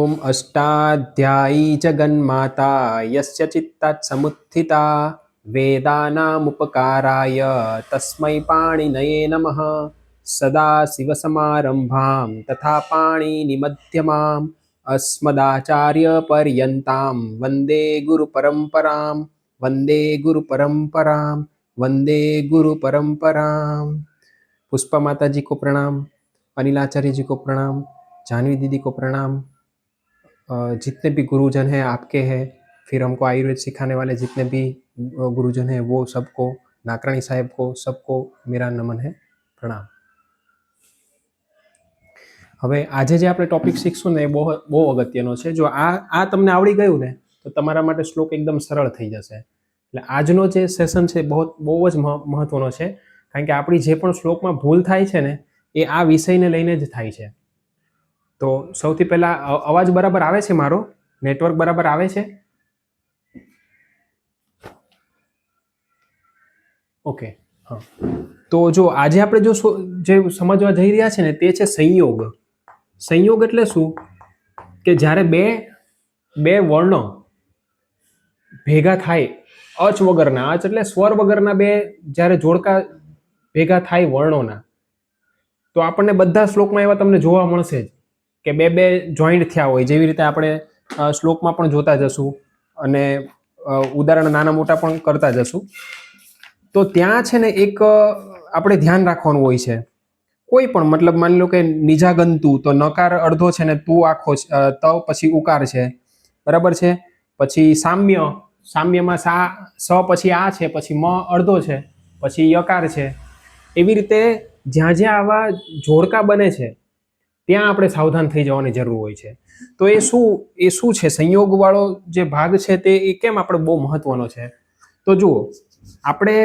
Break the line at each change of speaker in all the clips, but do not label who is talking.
ओम अष्टाध्यायी जगन्माता यस्य चित्तात् समुत्थिता वेदानामुपकाराय तस्मै पाणिनये नमः। सदाशिवसमारम्भां तथा पाणिनिमध्यमाम् अस्मदाचार्यपर्यन्तां वन्दे गुरुपरम्परां वन्दे गुरुपरम्परां वन्दे गुरुपरम्परां। पुष्पा माता जी को प्रणाम, अनिलाचार्य जी को प्रणाम, जानवी दीदी को प्रणाम। जितने भी गुरुजन हैं आपके हैं, फिर हमको आयुर्वेद सिखाने वाले जितने भी गुरुजन हैं वो सबको, नाकराणी साहेब को, सबको मेरा नमन है, प्रणाम। હવે આજે જે આપણે ટોપિક શીખશું ને એ બહુ અગત્યનો છે। જો આ તમને આવડી ગયું ને તો તમારા માટે શ્લોક એકદમ સરળ થઈ જશે। એટલે આજનો જે સેશન છે બહુ જ મહત્વનો છે, કારણ કે આપણી જે પણ શ્લોકમાં ભૂલ થાય છે ને એ આ વિષયને લઈને જ થાય છે। તો સૌથી પહેલા અવાજ બરાબર આવે છે? મારો નેટવર્ક બરાબર આવે છે? ઓકે, હા। તો જો આજે આપણે જે સમજવા જઈ રહ્યા છે ને તે છે સંયોગ। સંયોગ એટલે શું કે જ્યારે બે વર્ણો ભેગા થાય, અચ વગરના, અચ એટલે સ્વર વગરના બે જ્યારે જોડકા ભેગા થાય વર્ણોના, તો આપણને બધા શ્લોકમાં એવા તમને જોવા મળશે જ કે બે જોઈન્ટ થયા હોય, જેવી રીતે આપણે શ્લોકમાં પણ જોતા જશું અને ઉદાહરણ નાના મોટા પણ કરતા જશું। તો ત્યાં છે ને એક આપણે ધ્યાન રાખવાનું હોય છે। કોઈ પણ મતલબ માની લો કે નિજાગંતુ, તો નકાર અડધો છે ને તું આખો, ત પછી ઉકાર છે, બરાબર છે। પછી સામ્યમાં સ પછી આ છે, પછી મ અડધો છે, પછી યકાર છે। એવી રીતે જ્યાં જ્યાં આવા જોડકા બને છે ત્યાં આપણે સાવધાન થઈ જવાની જરૂર હોય છે। તો એ શું છે સંયોગ વાળો જે ભાગ છે તે એ કેમ આપણે બહુ મહત્વનો છે? તો જુઓ, આપણે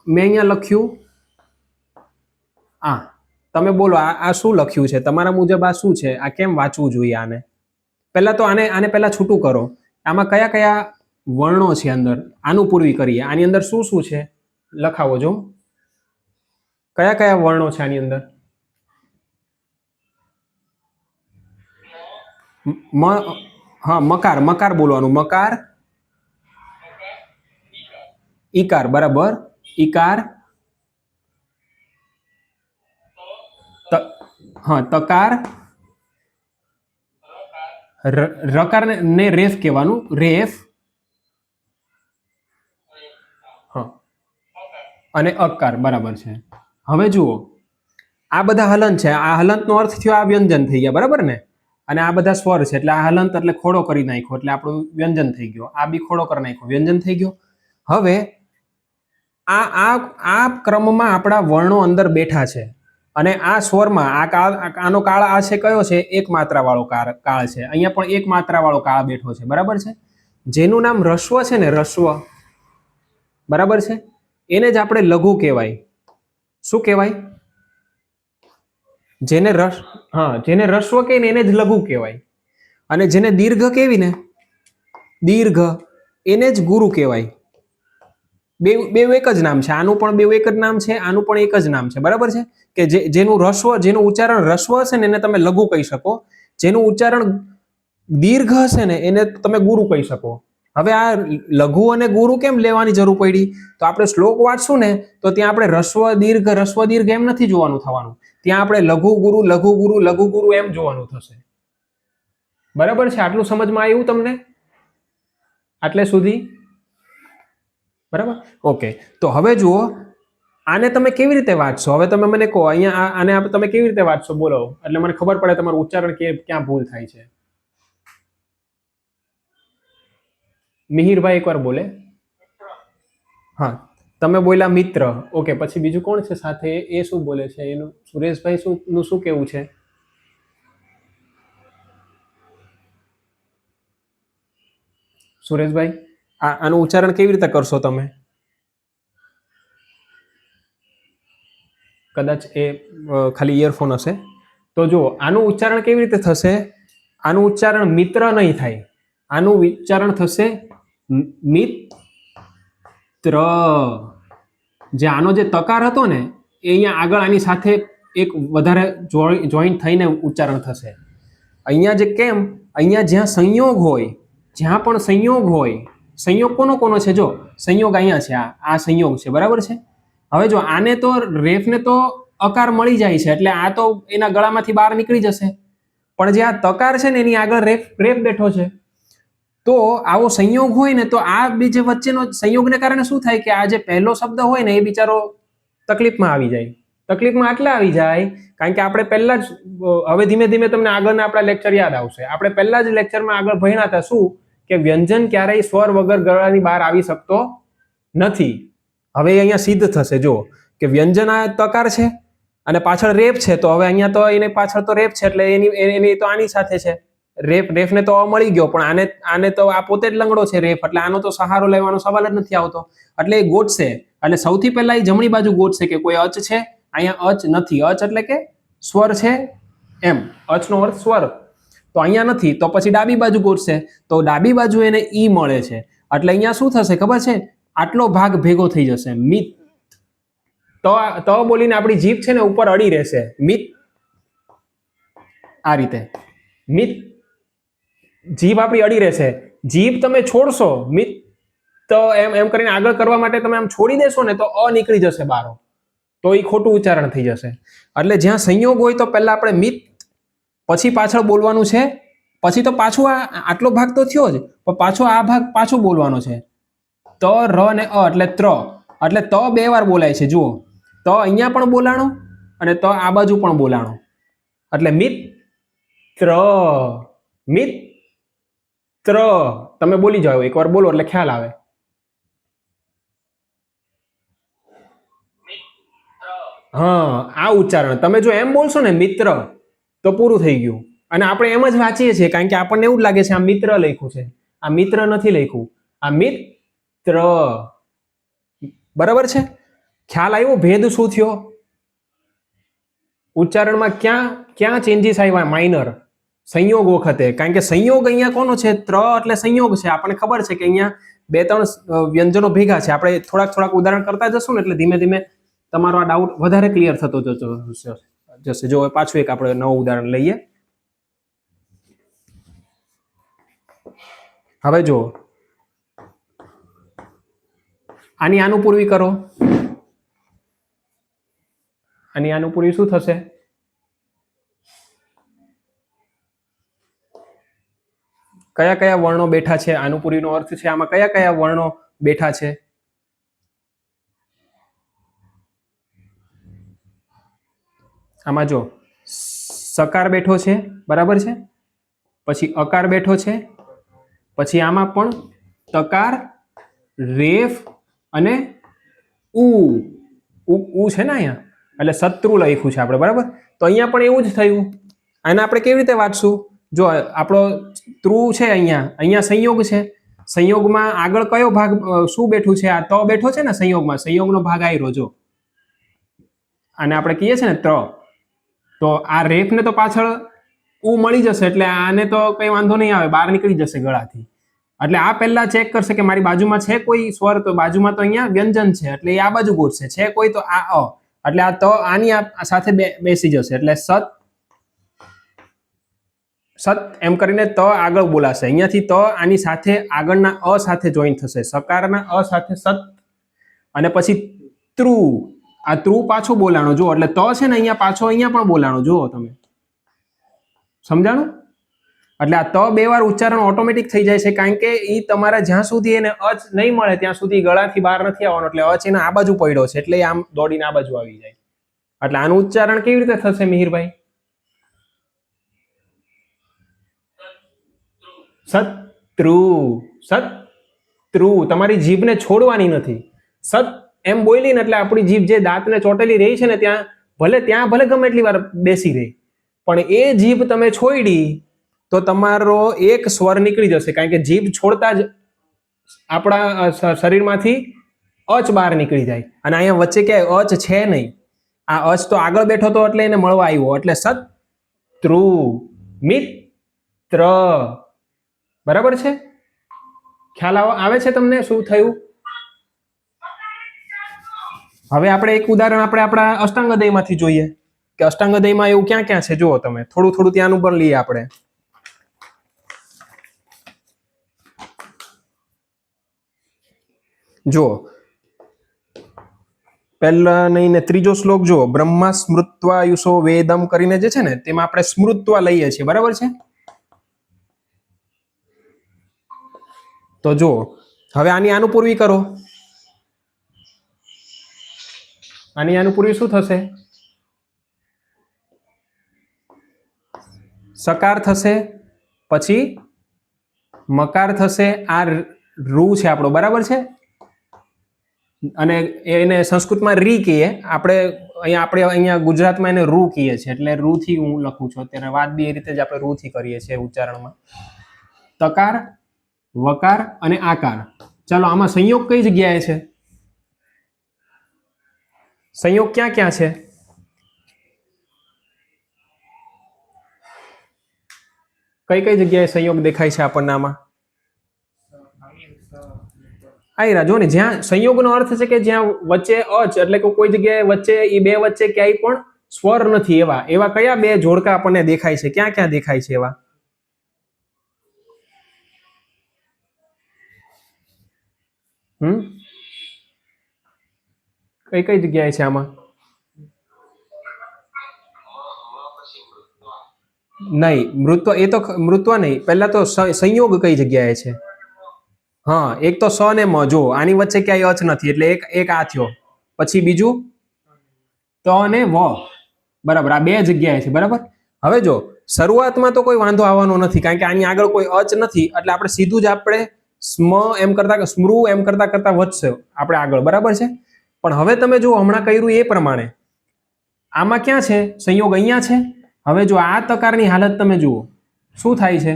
મેં અહીંયા લખ્યું આ, તમે બોલો આ શું લખ્યું છે? તમારા મુજબ આ શું છે? આ કેમ વાંચવું જોઈએ? આને પહેલા તો આને પહેલા છૂટું કરો। આમાં કયા કયા વર્ણો છે અંદર? આનું પૂર્વી કરીએ। આની અંદર શું શું છે લખાવો જો, કયા કયા વર્ણો છે આની અંદર? હા, મકાર બોલવાનું, મકાર, ઈકાર, બરાબર, ઈકાર, હા તકાર, રકાર ને રેફ કહેવાનું, રેફ, હા, અને અકાર, બરાબર છે। હવે જુઓ, આ બધા હલંત છે, આ હલંતનો અર્થ થયો આ વ્યંજન થઈ ગયા, બરાબર ને? અને આ બધા સ્વર છે, એટલે આ હલંત એટલે ખોડો કરી નાખ્યો, એટલે આપણું વ્યંજન થઈ ગયો। આ બી ખોડો કરી નાખ્યો, વ્યંજન થઈ ગયો। હવે આ ક્રમમાં આપણા વર્ણો અંદર બેઠા છે, અને આ સ્વરમાં આનો કાળ આ છે કયો છે? એક માત્રા વાળો કાળ છે। અહીંયા પણ એક માત્રા વાળો કાળ બેઠો છે, બરાબર છે? જેનું નામ રસ્વ છે ને, રસ્વ, બરાબર છે, એને જ આપણે લઘુ કહેવાય। શું કહેવાય? જેને રસ્વ કહે ને એને જ લઘુ કહેવાય, અને જેને દીર્ઘ કહેવી ને, દીર્ઘ, એને જ ગુરુ કહેવાય। બે એક જ નામ છે, આનું પણ બે એક જ નામ છે, આનું પણ એક જ નામ છે, બરાબર છે? કે જેનું ઉચ્ચારણ રસ્વ હશે ને એને તમે લઘુ કહી શકો, જેનું ઉચ્ચારણ દીર્ઘ હશે ને એને તમે ગુરુ કહી શકો। હવે આ લઘુ અને ગુરુ કેમ લેવાની જરૂર પડી? તો આપણે શ્લોક વાંચશું ને તો ત્યાં આપણે રસ્વ દીર્ઘ એમ નથી જોવાનું થવાનું, ત્યાં આપણે લઘુ ગુરુ લઘુ ગુરુ લઘુ ગુરુ એમ જોવાનું થશે, બરાબર છે? આટલું સમજમાં આવ્યું તમને આટલે સુધી? બરાબર, ઓકે। તો હવે જુઓ, આને તમે કેવી રીતે વાંચશો? હવે તમે મને કહો, અહીંયા આને તમે કેવી રીતે વાંચશો બોલો, એટલે મને ખબર પડે તમારું ઉચ્ચારણ ક્યાં ભૂલ થાય છે। મિહિરભાઈ એકવાર બોલે। હા, તમે બોલ્યા મિત્ર, ઓકે, પછી બીજું કોણ છે સાથે? એ શું બોલે છે? એનું સુરેશભાઈ શું કેવું છે? સુરેશભાઈ, આનું ઉચ્ચારણ કેવી રીતે કરશો તમે? કદાચ એ ખાલી ઇયરફોન હશે। તો જુઓ, આનું ઉચ્ચારણ કેવી રીતે થશે? આનું ઉચ્ચારણ મિત્ર નહીં થાય, આનું ઉચ્ચારણ થશે મિત્ર। જે આનો જે તકાર હતો ને એ અહીંયા આગળ આની સાથે એક વધારે જોઈન્ટ થઈને ઉચ્ચારણ થશે। અહીંયા જે કેમ અહીંયા જ્યાં સંયોગ હોય, જ્યાં પણ સંયોગ હોય, સંયોગ કોનો છે? જો સંયોગ અહીંયા છે, આ સંયોગ છે, બરાબર છે. હવે જો આને તો રેફને તો અકાર મળી જાય છે, એટલે આ તો એના ગળામાંથી બહાર નીકળી જશે. પણ જે આ તકાર છે ને એની આગળ રેફ બેઠો છે. તો આવો સંયોગ હોય ને તો આ બીજે વચ્ચેનો સંયોગને કારણે શું થાય કે આ જે પહેલો શબ્દ હોય ને એ બિચારો તકલીફમાં આવી જાય. તકલીફમાં આટલા આવી જાય કારણ કે આપણે પહેલા જ હવે ધીમે ધીમે તમને આગળના આપણા લેક્ચર યાદ આવશે. આપણે પહેલા જ લેક્ચરમાં આગળ ભણ્યા હતા શું કે વ્યંજન ક્યારેય સ્વર વગર ગળાની બહાર આવી શકતો નથી. હવે અહીંયા સિદ્ધ થશે જો કે વ્યંજન આ તકાર છે અને પાછળ રેફ છે, તો હવે અહીંયા તો એની પાછળ તો રેફ છે એટલે એની તો આની સાથે છે. રેફને તો મળી ગયો, પણ આને તો આ પોતે જ લંગડો છે રેફ, એટલે આનો તો સહારો લેવાનો સવાલ જ નથી આવતો. એટલે એ ગોઠશે, એટલે સૌથી પહેલા એ જમણી બાજુ ગોઠશે કે કોઈ અચ છે. અહીંયા અચ નથી. અચ એટલે કે સ્વર છે એમ, અચનો અર્થ સ્વર, તો અહીંયા નથી. તો પછી ડાબી બાજુ ગોઠશે, તો ડાબી બાજુ એને ઈ મળે છે. એટલે અહીંયા શું થશે ખબર છે? આટલો ભાગ ભેગો થઈ જશે, મિત. તો બોલીને આપણી જીભ છે ને ઉપર અડી રહેશે, મિત. આ રીતે મિત જીભ આપણી અડી રહેશે. જીભ તમે છોડશો મિત તો એમ કરીને આગળ કરવા માટે તમે આમ છોડી દેશો ને તો અ નીકળી જશે બારો, તો એ ખોટું ઉચ્ચારણ થઈ જશે. એટલે જ્યાં સંયોગ હોય તો પહેલા આપણે મિત, પછી પાછળ બોલવાનું છે, પછી તો પાછું આટલો ભાગ તો થયો જ, પણ પાછો આ ભાગ પાછો બોલવાનો છે. ત ર ને અ એટલે ત્ર, એટલે ત 2 વાર બોલાય છે. જુઓ, ત અહીંયા પણ બોલાણો અને ત આ બાજુ પણ બોલાણો, એટલે મિત્ર, મિત્ર. તમે બોલી જાઓ, એકવાર બોલો એટલે ખ્યાલ આવે. હા, આ ઉચ્ચારણ તમે જો એમ બોલશો ને મિત્ર તો પૂરું થઈ ગયું. અને આપણે એમ જ વાંચીએ છીએ કારણ કે આપણને એવું જ લાગે છે આ મિત્ર લખ્યું છે, આ મિત્ર નથી લખ્યું, આ મિત્ર. બરાબર છે? ખ્યાલ આવ્યો ભેદ શું થયો? ઉચ્ચારણમાં ક્યાં ચેન્જીસ આવ્યા? માઇનર સંયોગ વખતે. કારણ કે સંયોગ અહીંયા કોનો છે? ત્ર એટલે સંયોગ છે. આપણને ખબર છે કે અહીંયા 2-3 વ્યંજનો ભેગા છે. આપણે થોડાક ઉદાહરણ કરતા જશું ને એટલે ધીમે ધીમે તમારો આ ડાઉટ વધારે ક્લિયર થતો જશે. જો પાછું એક આપણે નવું ઉદાહરણ લઈએ. હવે જો આની આનુપૂર્વી કરો. આની આનુપૂર્વી શું થશે? કયા વર્ણો બેઠા છે? આનુપૂર્વીનો અર્થ છે આમાં કયા વર્ણો બેઠા છે? આમાં જો સકાર બેઠો છે, બરાબર છે, પછી અકાર બેઠો છે, પછી આમાં પણ તકાર, રેફ અને ઉ છે ને અહીંયા, એટલે શત્રુ લખ્યું છે આપણે, બરાબર. તો અહીંયા પણ એવું જ થયું. આને આપણે કેવી રીતે વાંચશું? જો આપણો ત્રુ છે, અહીંયા સંયોગ છે. સંયોગમાં આગળ કયો ભાગ શું બેઠું છે? આ ત બેઠો છે ને સંયોગમાં, સંયોગનો ભાગ આવ્યો. જો આને આપણે કહીએ છીએ ને ત્ર, તો આ રેફને તો પાછળ ઉ મળી જશે, એટલે આને તો કઈ વાંધો નહીં આવે, બહાર નીકળી જશે ગળાથી. એટલે આ પહેલા ચેક કરશે કે મારી બાજુમાં છે કોઈ સ્વર, તો બાજુમાં તો અહીંયા વ્યંજન છે એટલે એ આ બાજુ ગોઠશે. છે કોઈ તો આ અ, એટલે આ ત આની સાથે બેસી જશે, એટલે સત એમ કરીને ત આગળ બોલાશે. અહીંયાથી ત આની સાથે આગળના અ સાથે જોઈન થશે, સકારના અ સાથે સત, અને પછી ત્રુ. આ ત્રુ પાછો બોલાણો. જુઓ, એટલે ત છે ને અહીંયા પાછો અહીંયા પણ બોલાણો. જુઓ તમે, સમજાણું? એટલે આ ત 2 વાર ઉચ્ચારણ ઓટોમેટિક થઈ જાય છે, કારણ કે એ તમારા જ્યાં સુધી એને અચ નહીં મળે ત્યાં સુધી ગળાથી બહાર નથી આવવાનો. એટલે અચ એને આ બાજુ પડ્યો છે, એટલે આમ દોડીને આ બાજુ આવી જાય. એટલે આનું ઉચ્ચારણ કેવી રીતે થશે મિહિરભાઈ? શત્રુ, શત્રુ. તમારી જીભને છોડવાની નથી. સત એમ બોલી ને એટલે આપણી જીભ જે દાંતને ચોટેલી રહી છે ને ત્યાં ભલે ગમે એટલી વાર બેસી રહી, પણ એ જીભ તમે છોડી તો તમારો એક સ્વર નીકળી જશે. કારણ કે જીભ છોડતા જ આપણા શરીરમાંથી અચ બહાર નીકળી જાય. અને અહીંયા વચ્ચે ક્યાંય અચ છે નહીં. આ અચ તો આગળ બેઠો હતો એટલે એને મળવા આવ્યો. એટલે શત્રુ, મિત્ર. બરાબર છે? ખ્યાલ આવે છે તમને શું થયું? હવે આપણે એક ઉદાહરણ આપણા અષ્ટાંગદયમાંથી જોઈએ કે અષ્ટાંગદયમાં એવું ક્યાં છે. જુઓ તમે, થોડું ત્યાંનું પણ લઈએ આપણે. જો પહેલા નહીં ને ત્રીજો શ્લોક જો બ્રહ્મા સ્મૃત્વા યુષો વેદમ કરીને જે છે ને તેમાં આપણે સ્મૃત્વા લઈએ છીએ, બરાબર છે? તો જો હવે આની અનુપૂર્વી કરો, આની અનુપૂર્વી શું થશે? સકાર થશે, પછી મકાર થશે, આ રૂ છે આપણો, બરાબર છે? અને એને સંસ્કૃતમાં રી કહીએ, આપણે અહીંયા ગુજરાતમાં એને રૂ કહીએ છીએ, એટલે રૂ થી હું લખું છું અત્યારે. વાત બી એ રીતે જ આપણે રૂ થી કરીએ છીએ ઉચ્ચારણમાં. તકાર, વકાર અને આકાર. ચાલો આમાં સંયોગ કઈ જગ્યાએ છે? સંયોગ ક્યાં ક્યાં છે? કઈ કઈ જગ્યાએ સંયોગ દેખાય છે આપણને આમાં? આયરા જો ને, જ્યાં સંયોગનો અર્થ છે કે જ્યાં વચ્ચે અચ એટલે કે કોઈ જગ્યાએ વચ્ચે એ બે વચ્ચે ક્યાંય પણ સ્વર નથી, એવા કયા બે જોડકા આપણને દેખાય છે? ક્યાં ક્યાં દેખાય છે એવા? કઈ કઈ જગ્યાએ છે આમાં? નહીં, મૃત્વ એ તો મૃત્વ નહીં, પહેલા તો સંયોગ કઈ જગ્યાએ છે? હા, એક તો સ ને મ, જો આની વચ્ચે ક્યાંય અચ નથી એટલે એક આ થયો, પછી બીજું ત અને વ, બરાબર, આ બે જગ્યાએ છે, બરાબર. હવે જો શરૂઆતમાં તો કોઈ વાંધો આવવાનો નથી કારણ કે આની આગળ કોઈ અચ નથી, એટલે આપણે સીધું જ આપણે સ્મ એમ કરતા સ્મૃ એમ કરતા કરતા વધશે આપણે આગળ, બરાબર છે. પણ હવે તમે જો હમણાં કર્યું એ પ્રમાણે આમાં ક્યાં છે સંયોગ? અહીંયા છે. હવે જો આ તકારની હાલત તમે જુઓ શું થાય છે,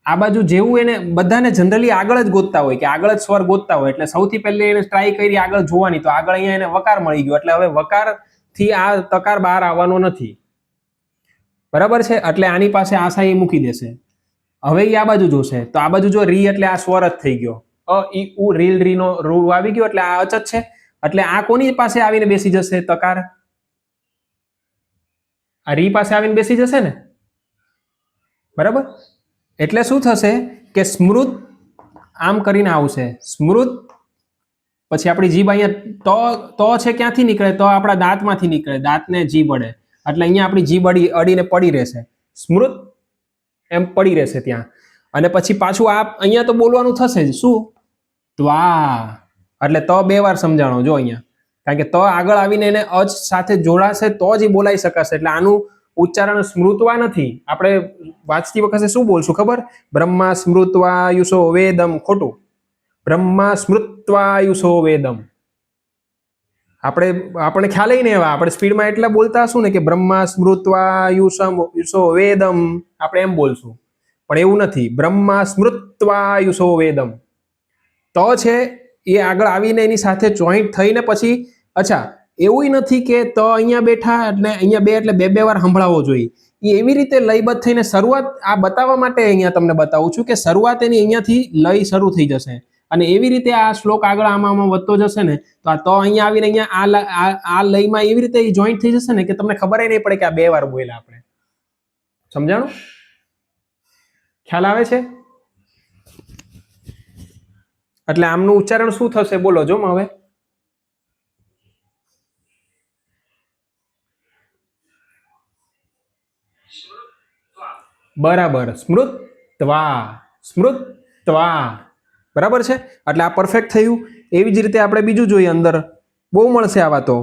આ બાજુ જેવું એને બધાને જનરલી આગળ જ ગોતતા હોય કે આગળ જ સ્વર ગોતતા હોય, એટલે સૌથી પહેલી એને ટ્રાય કરી આગળ જોવાની, તો આગળ અહીંયા એને વકાર મળી ગયો, એટલે હવે વકાર થી આ તકાર બહાર આવવાનો નથી, બરાબર છે. એટલે આની પાસે આશા એ મૂકી દેશે. હવે એ આ બાજુ જોશે તો આ બાજુ જો રી એટલે આ સ્વર જ થઈ ગયો, અ ઈ ઉ રીલ રી નો રૂ આવી ગયો, એટલે આ અચત છે. એટલે આ કોની પાસે આવીને બેસી જશે? તકાર. આ રી પાસે આવીને બેસી જશે ને, બરાબર. એટલે શું થશે કે સ્મૃત આમ કરીને આવશે, સ્મૃત, પછી આપણી જીભ અહીંયા તો છે ક્યાંથી નીકળે? તો આપણા દાંતમાંથી નીકળે, દાંતને જીભ અડે, એટલે અહીંયા આપણી જીભ અડીને પડી રહેશે, સ્મૃત એમ પડી રહેશે ત્યાં. અને પછી પાછું આ અહીંયા તો બોલવાનું થશે જ, શું? ત્વા, એટલે તો બે વાર સમજાણો જો અહીંયા, કારણ કે તો આગળ આવીને એને અચ સાથે જોડાશે તો જ એ બોલાઈ શકાશે, એટલે આનું ઉચ્ચારણ સ્મૃતવા નથી. આપણે વાંચતી વખતે શું બોલશું ખબર? બ્રહ્મા સ્મૃતવા યુષો વેદમ, ખોટું. બ્રહ્મા સ્મૃત્વા યુષો વેદમ. આપણે ખ્યાલ નહીં એવા, આપણે સ્પીડમાં એટલા બોલતા હશું ને કે બ્રહ્મા સ્મૃત્વા યુષો વેદમ, આપણે એમ બોલશું, પણ એવું નથી. બ્રહ્મા સ્મૃત્વા યુષો વેદમ, તો છે એ આગળ આવીને એની સાથે જોઈન્ટ થઈને પછી, અચ્છા એવું નથી કે તો અહીંયા બેઠા એટલે અહીંયા બે એટલે બે વાર સંભળાવવો જોઈએ. એ એવી રીતે લયબદ્ધ થઈને શરૂઆત, આ બતાવવા માટે અહીંયા તમને બતાવું છું કે શરૂઆત એની અહીંયાથી લય શરૂ થઈ જશે, અને એવી રીતે આ શ્લોક આગળ આમાં વધતો જશે ને તો આ તો અહીંયા આવીને અહીંયા આ લયમાં એવી રીતે જોઈન્ટ થઈ જશે ને કે તમને ખબર નહીં પડે કે આ બે વાર બોલ્યા આપણે. સમજાણું? ખ્યાલ આવે છે? એટલે આમનું ઉચ્ચારણ શું થશે બોલો જો હવે? બરાબર, સ્મૃત્વા, સ્મૃત્વા, બરાબર છે. એટલે આ પરફેક્ટ થયું. એવી જ રીતે આપણે બીજું જોઈએ, અંદર બહુ મળશે આવા તો.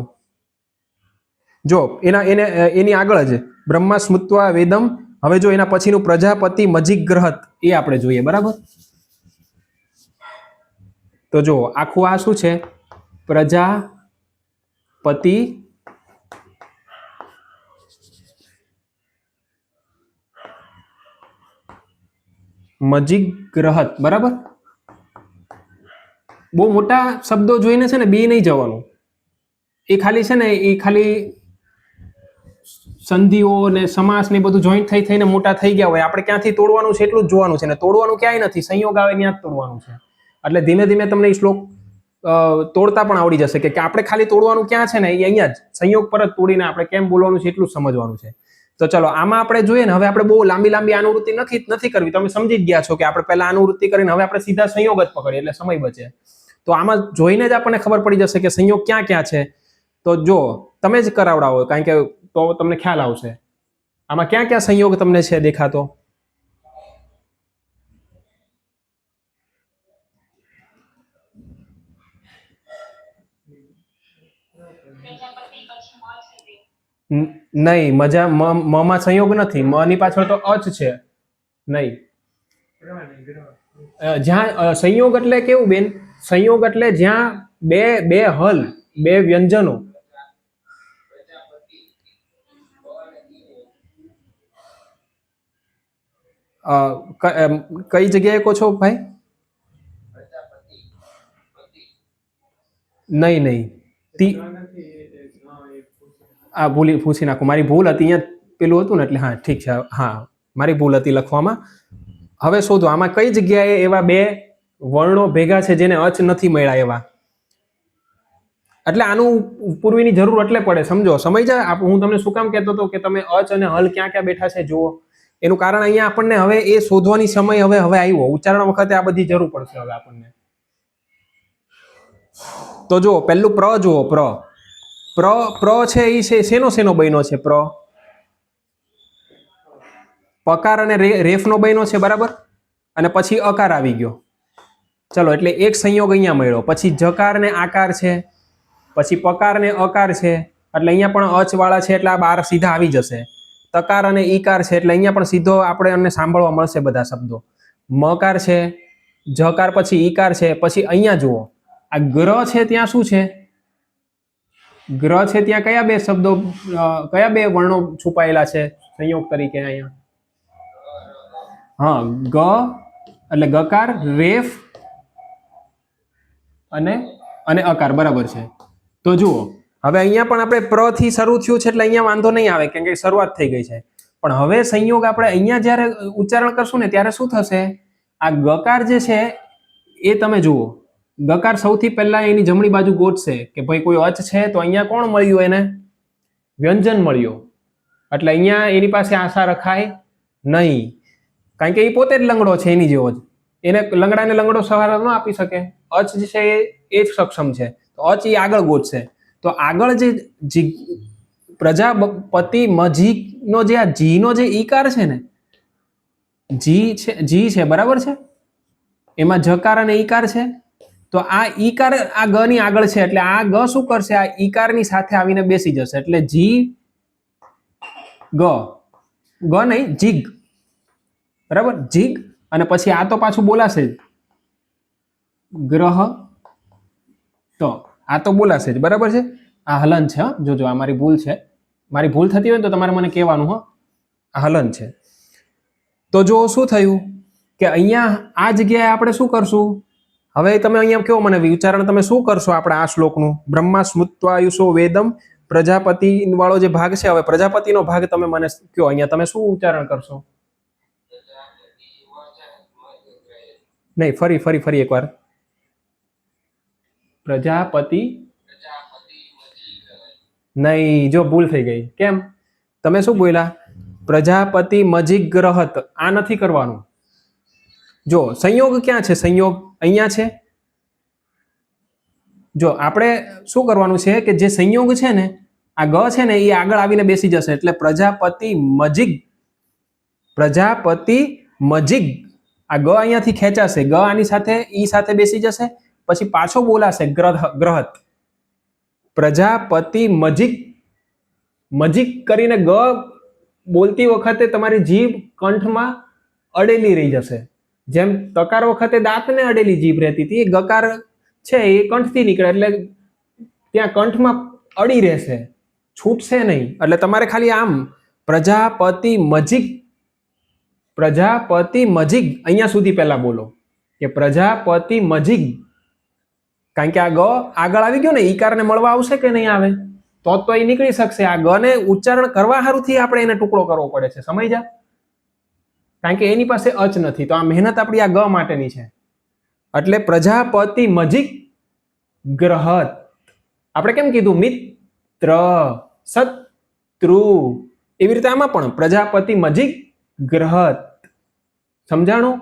જો એની આગળ જ બ્રહ્મા સ્મૃત્વા વેદમ. હવે જો એના પછીનું પ્રજાપતિ મજિગ્રહત એ આપણે જોઈએ, બરાબર. તો જો આખું આ શું છે? પ્રજાપતિ મજિગ્રહત, બરાબર. બહુ મોટા શબ્દો જોઈને છે ને બે નહીં જવાનું, એ ખાલી છે ને એ ખાલી સંધિઓ ને સમાસ ને બધું જોઈન્ટ થઈને મોટા થઈ ગયા હોય, આપણે ક્યાંથી તોડવાનું છે એટલું જ જોવાનું છે, ને તોડવાનું ક્યાંય નથી, સંયોગ આવે ત્યાં જ તોડવાનું છે. એટલે ધીમે ધીમે તમને એ શ્લોક તોડતા પણ આવડી જશે કે આપણે ખાલી તોડવાનું ક્યાં છે ને એ અહીંયા જ સંયોગ પર જ તોડીને આપણે કેમ બોલવાનું છે એટલું જ સમજવાનું છે. તો ચલો આમાં આપણે જોઈએ ને, હવે આપણે બહુ લાંબી અનુવૃત્તિ નથી કરવી, તમે સમજી જ ગયા છો કે આપણે પહેલા અનુવૃત્તિ કરીને હવે આપણે સીધા સંયોગ જ પકડીએ એટલે સમય બચે. તો આમાં જોઈને જ આપણને ખબર પડી જશે કે સંયોગ ક્યાં ક્યાં છે. તો જો તમે જ કરાવડાવો, કારણ કે તો તમને ખ્યાલ આવશે આમાં ક્યાં ક્યાં સંયોગ તમને છે દેખાતો. નહીં, મજા માં સંયોગ નથી, મ ની પાછળ તો અચ છે. નહીં, જ્યાં સંયોગ એટલે કેવું બેન, સંયોગ એટલે જ્યાં બે બે હલ, બે વ્યંજનો. કઈ જગ્યાએ કહો છો ભાઈ? નહીં નહીં, આ ભૂલી પૂછી નાખું, મારી ભૂલ હતી, અહીંયા પેલું હતું ને એટલે હા ઠીક છે, હા મારી ભૂલ હતી લખવામાં. હવે શોધો આમાં કઈ જગ્યાએ એવા બે વર્ણો ભેગા છે જેને અચ નથી મળ્યા એવા. એટલે આનું પૂર્વીની જરૂર એટલે પડે, સમજો, સમજ્યા? હું તમને શું કામ કહેતો હતો કે તમે અચ અને હલ ક્યાં ક્યાં બેઠા છે જુઓ. એનું કારણ અહીંયા આપણને હવે એ શોધવાની સમય હવે આવ્યો. ઉચ્ચારણ વખતે આ બધી જરૂર પડશે હવે આપણને. તો જુઓ, પહેલું પ્ર જુઓ, પ્ર છે એ શેનો શેનો બન્યો છે? પકાર અને રેફનો બન્યો છે, બરાબર. અને પછી અકાર આવી ગયો. ચલો, એટલે એક સંયોગ અહીંયા મળ્યો. પછી જકાર ને આકાર છે, પછી પકાર ને અકાર છે, એટલે અહીંયા પણ અચ વાળા છે, એટલે આ બાર સીધા આવી જશે. તકાર અને ઈકાર છે, એટલે અહીંયા પણ સીધો આપણે સાંભળવા મળશે બધા શબ્દો. મકાર છે, જકાર પછી ઈકાર છે, પછી અહીંયા જુઓ આ ગ્ર છે, ત્યાં શું છે? ગ્રહ છે, ત્યાં કયા બે શબ્દો, કયા બે વર્ણો છુપાયેલા છે સંયોગ તરીકે અહીંયા? હા, ગ એટલે ગકાર, રેફ અને અકાર, બરાબર છે. તો જુઓ, હવે અહીંયા પણ આપણે પ્ર થી શરૂ થયું છે, એટલે અહીંયા વાંધો નહીં આવે, કેમ કે શરૂઆત થઈ ગઈ છે. પણ હવે સંયોગ આપણે અહીંયા જ્યારે ઉચ્ચારણ કરશું ને ત્યારે શું થશે? આ ગકાર જે છે એ તમે જુઓ, ગકાર સૌથી પહેલા એની જમણી બાજુ ગોતશે કે ભાઈ કોઈ અચ છે, તો અહીંયા કોણ મળ્યું? એને વ્યંજન મળ્યું. એટલે અહીંયા એની પાસે આશા રખાય નહીં, કારણ કે એ પોતે જ લંગડો છે, એની જેવો જ. એને લંગડાને લંગડો સહારો ન આપી શકે. અચ જે છે એ જ સક્ષમ છે, તો અચ એ આગળ ગોતશે. તો આગળ જે પ્રજાપતિ મજી નો જે આ જી નો જે ઈકાર છે ને, જી છે, બરાબર છે, એમાં જકાર અને ઈકાર છે. તો આ ઈકાર આ ગ ની આગળ છે, એટલે આ ગ શું કરશે? આ ઈકાર ની સાથે આવીને બેસી જશે, એટલે જી ગ નહીં, જીગ, બરાબર, જીગ. અને પછી આ તો પાછું બોલાશે જ, ગ્રહ, તો આ તો બોલાશે જ, બરાબર છે. આ હલન છે, જોજો, આ મારી ભૂલ છે. મારી ભૂલ થતી હોય ને તો તમારે મને કહેવાનું, હો, આ હલન છે. તો જો શું થયું કે અહીંયા આ જગ્યાએ આપણે શું કરશું? હવે તમે અહીંયા કેવો મને વિચારણ તમે શું કરશો આપણે આ શ્લોકનું? બ્રહ્મા સ્મૃત્વાયુષો વેદમ, પ્રજાપતિ વાળો જે ભાગ છે, હવે પ્રજાપતિનો ભાગ તમે મને કયો, અહીંયા તમે શું ઉચ્ચારણ કરશો? નહીં, ફરી એકવાર. પ્રજાપતિ નહીં, જો ભૂલ થઈ ગઈ. કેમ? તમે શું બોલ્યા? પ્રજાપતિ મજિગ્રહત. આ નથી કરવાનું. જો સંયોગ ક્યાં છે? સંયોગ અહીંયા છે. જો આપણે શું કરવાનું છે કે જે સંયોગ છે ને, આ ગ છે ને, એ આગળ આવીને બેસી જશે, એટલે પ્રજાપતિ મજિગ, પ્રજાપતિ મજિગ. આ ગ અહીંયાથી ખેંચાશે, ગ આની સાથે ઈ સાથે બેસી જશે, પછી પાછો બોલાશે ગ્રહત. પ્રજાપતિ મજિગ, મજિગ કરીને ગ બોલતી વખતે તમારી જીભ કંઠમાં અડેલી રહી જશે. જેમ તકાર વખતે દાંતને અડેલી જીભ રહેતી હતી, ગકાર છે એ કંઠથી નીકળે, એટલે ત્યાં કંઠમાં અડી રહેશે, છૂટશે નહીં. એટલે તમારે ખાલી આમ પ્રજાપતિ મજિગ, પ્રજાપતિ મજિગ અહીંયા સુધી પહેલા બોલો કે પ્રજાપતિ મજિગ, કારણ કે આ ગ આગળ આવી ગયો ને, ઈકારને મળવા આવશે કે નહીં આવે? તો એ નીકળી શકશે. આ ગ ને ઉચ્ચારણ કરવા હારુંથી આપણે એને ટુકડો કરવો પડે છે, સમજ્યા? કારણ કે એની પાસે અચ નથી, તો આ મહેનત આપણી આ ગ માટેની છે. એટલે પ્રજાપતિ મજિગ ગ્રહત. આપણે કેમ કીધું? મિત્ર, શત્રુ, એવી રીતે આમાં પણ પ્રજાપતિ મજિગ ગ્રહત. સમજાણું?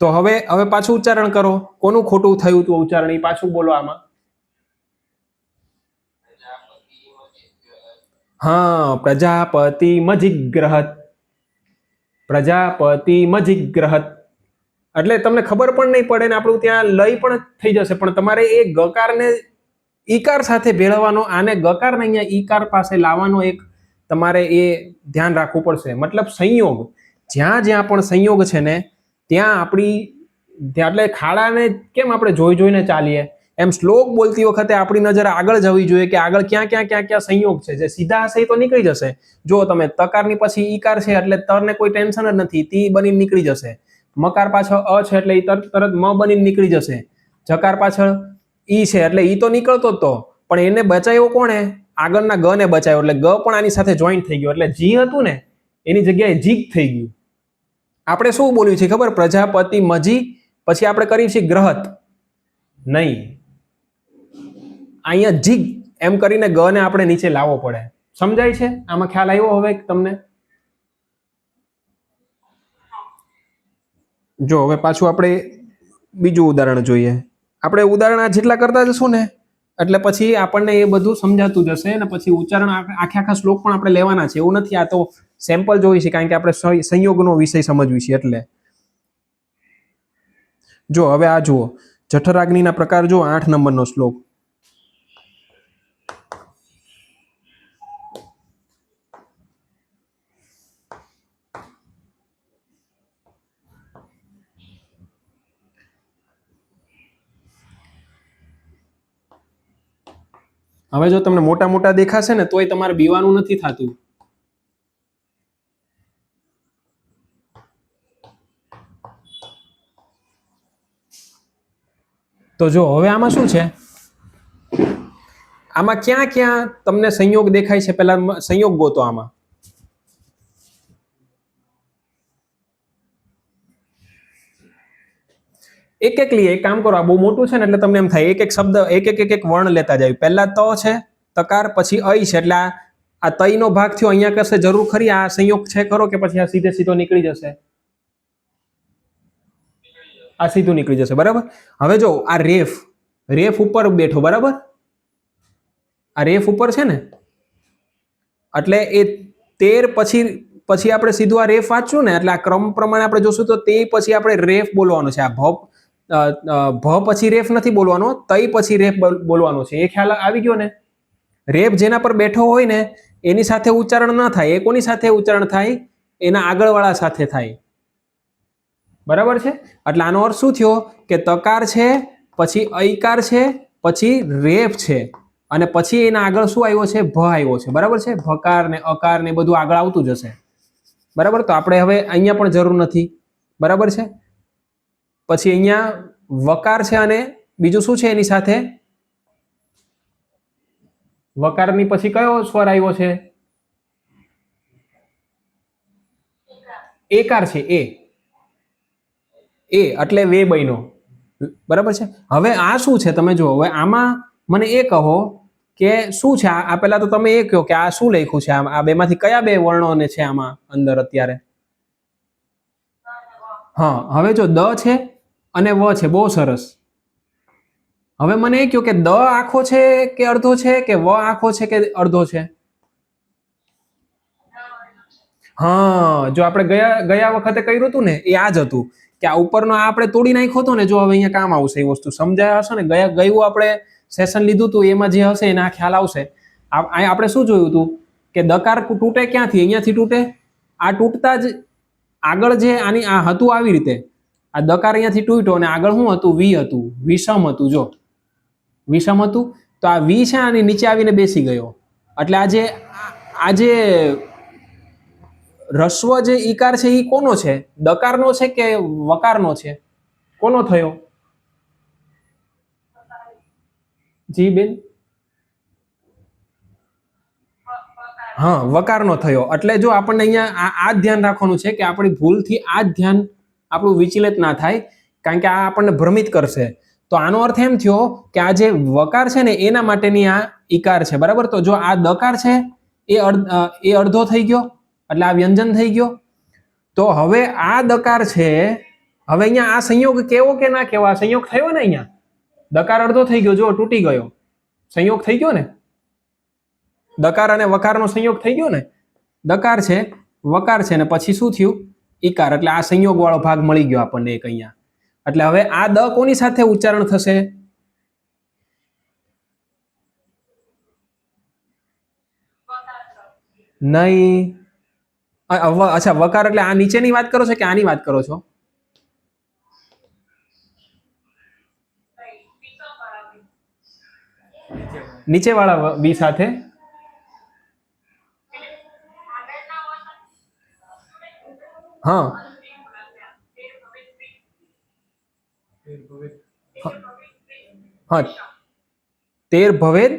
તો હવે હવે પાછું ઉચ્ચારણ કરો. કોનું ખોટું થયું હતું ઉચ્ચારણ, એ પાછું બોલો આમાં. હા, પ્રજાપતિ મજિગ્રહત. પ્રજાપતિ મજિગ્રહત. એટલે તમને ખબર પણ નહીં પડે ને આપણું ત્યાં લય પણ થઈ જશે, પણ તમારે એ ગકારને ઈકાર સાથે ભેળવવાનો, આને ગકારને અહીંયા ઈકાર પાસે લાવવાનો એક તમારે એ ધ્યાન રાખવું પડશે. મતલબ સંયોગ, જ્યાં જ્યાં પણ સંયોગ છે ને ત્યાં આપણી એટલે ખાડાને કેમ આપણે જોઈ જોઈને ચાલીએ, એમ શ્લોક બોલતી વખતે આપણી નજર આગળ જવી જોઈએ કે આગળ ક્યાં ક્યાં ક્યાં ક્યાં સંયોગ છે. જે સીધા હશે એ તો નીકળી જશે. જો તમે તકારની પછી ઈકાર છે એટલે તરને કોઈ ટેન્શન જ નથી, તી બની નીકળી જશે. મકાર પાછળ અ છે એટલે ઈ તરત મ બની નીકળી જશે. જકાર પાછળ ઈ છે એટલે ઈ તો નીકળતો જ તો, પણ એને બચાવ્યો કોણે? આગળના ગ ને બચાવ્યો, એટલે ગ પણ આની સાથે જોઈન્ટ થઈ ગયો, એટલે જી હતું ને એની જગ્યાએ જીગ થઈ ગયું. આપણે શું બોલ્યું છે ખબર? પ્રજાપતિ મજી, પછી આપણે કર્યું છે ગ્રહત. નહીં, અહીંયા જીગ એમ કરીને ગ ને આપણે નીચે લાવવો પડે. સમજાય છે? આમાં ખ્યાલ આવ્યો હવે તમને? જો હવે પાછું આપણે બીજું ઉદાહરણ જોઈએ. આપણે ઉદાહરણ જેટલા કરતા જશું ને એટલે પછી આપણને એ બધું સમજાતું જશે, અને પછી ઉચ્ચારણ આખે આખા શ્લોક પણ આપણે લેવાના છે. એવું નથી, આ તો સેમ્પલ જોઈ છે, કારણ કે આપણે સંયોગનો વિષય સમજવી છે એટલે. જો હવે આ જુઓ, જઠરાગ્નિના પ્રકાર જો 8 નંબરનો શ્લોક. હવે જો તમને મોટા મોટા દેખાશે ને તોય તમારે બીવાનું નથી થતું. તો જો હવે આમાં શું છે, આમાં ક્યાં ક્યાં તમને સંયોગ દેખાય છે? પહેલા સંયોગ ગોતો આમાં. એક એક લઈએ, એક કામ કરો, આ બહુ મોટું છે ને એટલે તમને એમ થાય એક એક શબ્દ એક એક વર્ણ લેતા જાય. પહેલા ત છે તકાર, પછી અય છે એટલે આ તયનો ભાગ થયો. અહીંયા કશે જરૂર ખરી આ સંયોગ છે ખરો કે પછી આ સીધે સીધો નીકળી જશે? આ સીધું નીકળી જશે, બરાબર. હવે જો આ રેફ, રેફ ઉપર બેઠો, બરાબર. આ રેફ ઉપર છે ને એટલે એ 13 પછી પછી આપણે સીધું આ રેફ વાંચશું ને એટલે આ ક્રમ પ્રમાણે આપણે જોશું તો તે પછી આપણે રેફ બોલવાનું છે. આ ભ પછી રેફ નથી બોલવાનો, તઈ પછી રેફ બોલવાનો છે. એ ખ્યાલ આવી ગયો ને? રેફ જેના પર બેઠો હોય ને એની સાથે ઉચ્ચારણ ન થાય. એ કોની સાથે ઉચ્ચારણ થાય? એના આગળવાળા સાથે થાય, બરાબર છે. એટલે આનો અર્થ શું થયો કે તકાર છે, પછી ઐકાર છે, પછી રેફ છે, અને પછી એના આગળ શું આવ્યો છે? ભ આવ્યો છે, બરાબર છે. ભકાર ને અકાર ને બધું આગળ આવતું જશે, બરાબર. તો આપણે હવે અહીંયા પણ જરૂર નથી, બરાબર છે. પછી અહીંયા વકાર છે અને બીજું શું છે એની સાથે? વકારની પછી કયો સ્વર આવ્યો છે? એકાર છે. એ એટલે વે બન્યો, બરાબર છે. હવે આ શું છે તમે જુઓ. હવે આમાં મને એ કહો કે શું છે આ? પહેલા તો તમે એ કહો કે આ શું લખ્યું છે? આ બેમાંથી કયા બે વર્ણોને છે આમાં અંદર અત્યારે? હા, હવે જો દ છે અને વ છે, બહુ સરસ. હવે મને એ કહો કે દ આખો છે કે અડધો છે, કે વ આખો છે કે અડધો છે? હા, જો આપણે ગયા વખતે કર્યું હતું ને એ આ જ હતું કે આ ઉપરનો આપણે તોડી નાખ્યો હતો ને. જો હવે અહીંયા કામ આવશે એ વસ્તુ, સમજાય હશે ને? ગયું આપણે સેશન લીધું હતું એમાં જે હશે એના ખ્યાલ આવશે. આપણે શું જોયું હતું કે દકાર તૂટે ક્યાંથી? અહીંયાથી તૂટે. આ તૂટતા જ આગળ જે આની આ હતું આવી રીતે, આ દકાર અહીંયાથી તૂટ્યો અને આગળ શું હતું? વી હતું, વિષમ હતું. જો વિષમ હતું તો આ વી છે આની નીચે આવીને બેસી ગયો. એટલે આજે રસ્વ જે ઈકાર છે એ કોનો છે? દકારનો છે કે વકારનો છે? કોનો થયો? જી બેન? હા, વકારનો થયો. એટલે જો આપણને અહીંયા આ જ ધ્યાન રાખવાનું છે કે આપણી ભૂલથી આ જ ધ્યાન આપણું વિચલિત ના થાય, કારણ કે આ આપણને ભ્રમિત કરશે. તો આનો અર્થ એમ થયો કે આ જે વકાર છે ને એના માટેની આ ઈકાર છે, બરાબર. તો જો આ દકાર છે એ અડધો થઈ ગયો એટલે આ વ્યંજન થઈ ગયો. તો હવે આ દકાર છે હવે અહીંયા આ સંયોગ કેવો કે ના કેવો? આ સંયોગ થયો ને, અહીંયા દકાર અડધો થઈ ગયો, જો તૂટી ગયો, સંયોગ થઈ ગયો ને, દકાર અને વકારનો સંયોગ થઈ ગયો ને, દકાર છે વકાર છે ને પછી શું થયું? ઈકાર. એટલે આ સંયોગ વાળો ભાગ મળી ગયો આપણને એક અહીંયા. એટલે હવે આ દ કોની સાથે ઉચ્ચારણ થશે? નહીં. અચ્છા, વકાર એટલે આ નીચેની વાત કરો છો કે આની વાત કરો છો? નીચે વાળા વી સાથે. હા હા, તેર ભવેદ.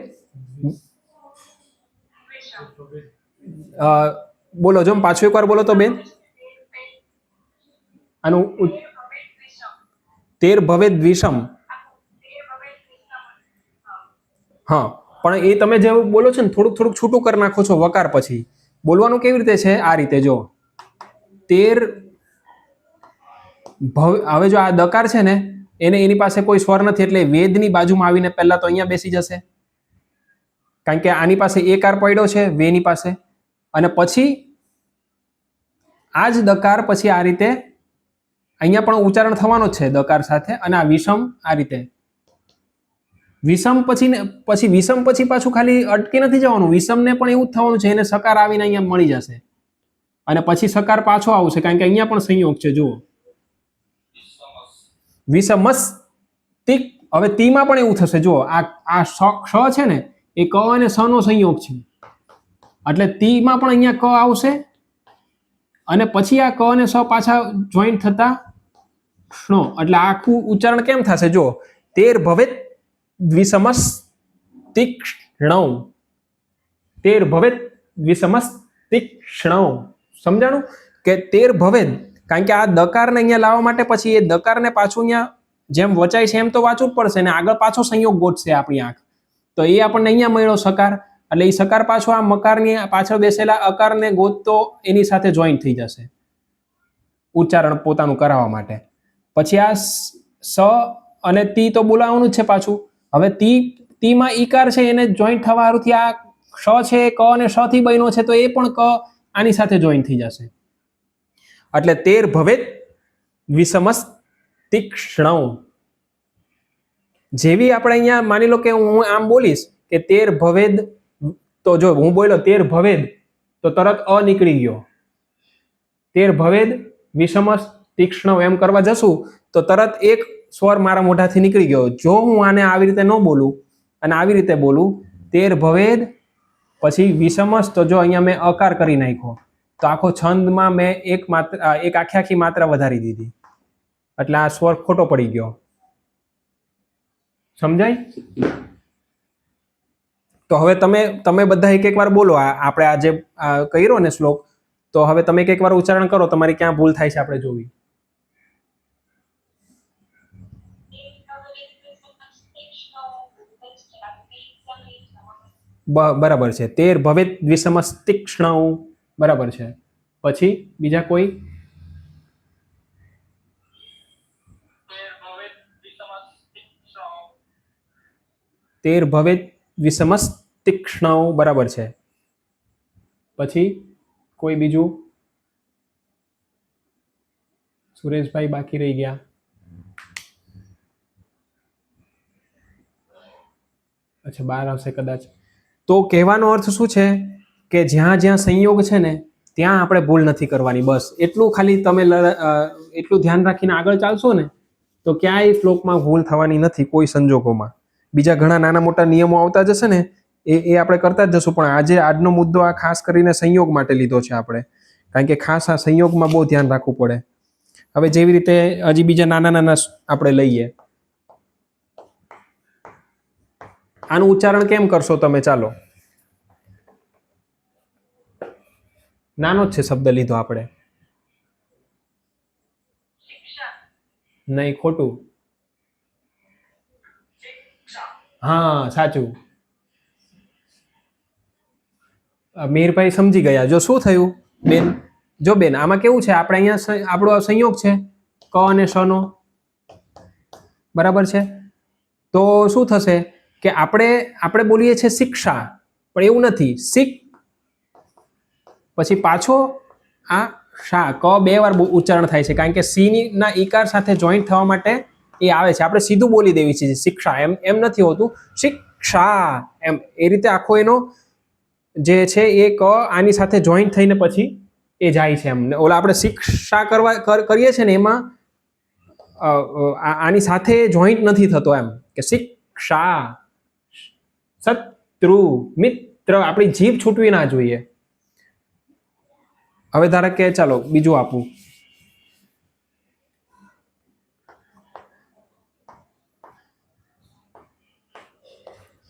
બોલો જો પાછું એકવાર બોલો તો બેન. આનું તેર ભવેદ દ્વિષમ. હા, પણ એ તમે જે બોલો છો ને થોડુંક થોડુંક છૂટું કરી નાખો છો વકાર પછી. બોલવાનું કેવી રીતે છે? આ રીતે જો તેર હવે જો આ દકાર છે ને એને એની પાસે કોઈ સ્વર નથી એટલે વેદની બાજુમાં આવીને પહેલા તો અહીંયા બેસી જશે, કારણ કે આની પાસે એકાર પડ્યો છે વેની પાસે, અને પછી આ જ દકાર પછી આ રીતે અહીંયા પણ ઉચ્ચારણ થવાનો જ છે દકાર સાથે, અને આ વિષમ આ રીતે વિષમ પછી વિષમ પછી પાછું ખાલી અટકી નથી જવાનું, વિષમને પણ એવું જ થવાનું છે, એને સકાર આવીને અહીંયા મળી જશે અને પછી સકાર પાછો આવશે, કારણ કે અહીંયા પણ સંયોગ છે. જુઓ વિષમસ્તિક. હવે તીમાં પણ એવું થશે. જુઓ આ ક્ષ છે ને એ ક અને સ નો સંયોગ છે, એટલે તીમાં પણ અહીંયા ક આવશે અને પછી આ ક અને સ પાછા જોઈન્ટ થતા ષ્ણો, એટલે આખું ઉચ્ચારણ કેમ થશે? જો તેર ભવેત દ્વિષમસ્તિક્ષ્ણૌ, તેર ભવેત દ્વિષમસ્તિક્ષ્ણૌ. સમજાણું કે તેર ભવેદ, કારણ કે આ દકારને અહીંયા લાવવા માટે પછી એ દકારને પાછું અહીંયા જેમ વચાય છે એમ તો વાંચવું જ પડશે ને, આગળ પાછો સંયોગ ગોઠશે આપણી આંખ, તો એ આપણને અહીંયા મળ્યો સકાર, એટલે એ સકાર પાછો આ મકારની પાછળ બેસેલા અકારને ગોતતો એની સાથે જોઈન્ટ થઈ જશે ઉચ્ચારણ પોતાનું કરાવવા માટે. પછી આ સ અને તી તો બોલાવવાનું જ છે પાછું. હવે તીમાં ઈકાર છે એને જોઈન્ટ થવા હારુંથી આ ક્ષ છે ક અને શ થી બન્યો છે, તો એ પણ ક આની સાથે જોઈન્ટ થઈ જશે. એટલે તેર ભવેદ વિષમસ્તિક્ષ્ણૌ. જેવી આપણે અહીંયા માની લો કે હું આમ બોલીશ કે તેર ભવેદ, તો જો હું બોલ્યો તેર ભવેદ તો તરત અ નીકળી ગયો. તેર ભવેદ વિષમસ્તિક્ષ્ણૌ એમ કરવા જશું તો તરત એક સ્વર મારા મોઢાથી નીકળી ગયો. જો હું આને આવી રીતે ન બોલું અને આવી રીતે બોલું તેર ભવેદ પછી વિષમસ, તો જો અહીંયા મેં અકાર કરી નાખ્યો તો આખો છંદમાં મેં એક આખી માત્રા વધારી દીધી, એટલે આ સ્વર ખોટો પડી ગયો. સમજાય? તો હવે તમે બધા એક વાર બોલો. આપણે આજે કર્યો ને શ્લોક, તો હવે તમે એક વાર ઉચ્ચારણ કરો, તમારી ક્યાં ભૂલ થાય છે આપણે જોવી. બરાબર છે. તેર ભવેદ દ્વિષમસ્તિક્ષ્ણૌ બરાબર છે. પછી બીજા કોઈ? તેર ભવેદ વિષમસ્તિક્ષ્ણૌ બરાબર છે. પછી કોઈ બીજું? સુરેશભાઈ બાકી રહી ગયા. અચ્છા, 12 આવશે કદાચ. તો કહેવાનો અર્થ શું છે કે જ્યાં જ્યાં સંયોગ છે ને ત્યાં આપણે ભૂલ નથી કરવાની. બસ એટલું ખાલી તમે એટલું ધ્યાન રાખીને આગળ ચાલશો ને તો ક્યાંય શ્લોકમાં ભૂલ થવાની નથી કોઈ સંજોગોમાં. બીજા ઘણા નાના મોટા નિયમો આવતા જશે ને એ આપણે કરતા જ જશું, પણ આજનો મુદ્દો આ ખાસ કરીને સંયોગ માટે લીધો છે આપણે, કારણ કે ખાસ આ સંયોગમાં બહુ ધ્યાન રાખવું પડે. હવે જેવી રીતે હજી બીજા નાના નાના આપણે લઈએ. આનું ઉચ્ચારણ કેમ કરશો તમે? ચાલો, નાનો જ છે શબ્દ લીધો આપણે. નહીં, ખોટું. હા, સાચું. મીરભાઈ સમજી ગયા. જો શું થયું બેન? જો બેન આમાં કેવું છે, આપણે અહીંયા આપણો સંયોગ છે ક અને શ નો, બરાબર છે? તો શું થશે કે આપણે બોલીએ છીએ શિક્ષા, પણ એવું નથી. શિક પછી પાછો આ શા, ક 2 વાર ઉચ્ચારણ થાય છે, કારણ કે સી ના ઈકાર સાથે જોઈન્ટ થવા માટે એ આવે છે. આપણે સીધું બોલી દેવી છે શિક્ષા, એમ નથી હોતું. શિક્ષા એમ એ રીતે આખો એનો જે છે એ ક આની સાથે જોઈન્ટ થઈને પછી એ જાય છે. એમ ઓલા આપણે શિક્ષા કરીએ છીએ ને એમાં આની સાથે જોઈન્ટ નથી થતો, એમ કે શિક્ષા, શત્રુ, મિત્ર, આપણી જીભ છૂટવી ના જોઈએ. હવે ધારો કે ચાલો બીજું આપું.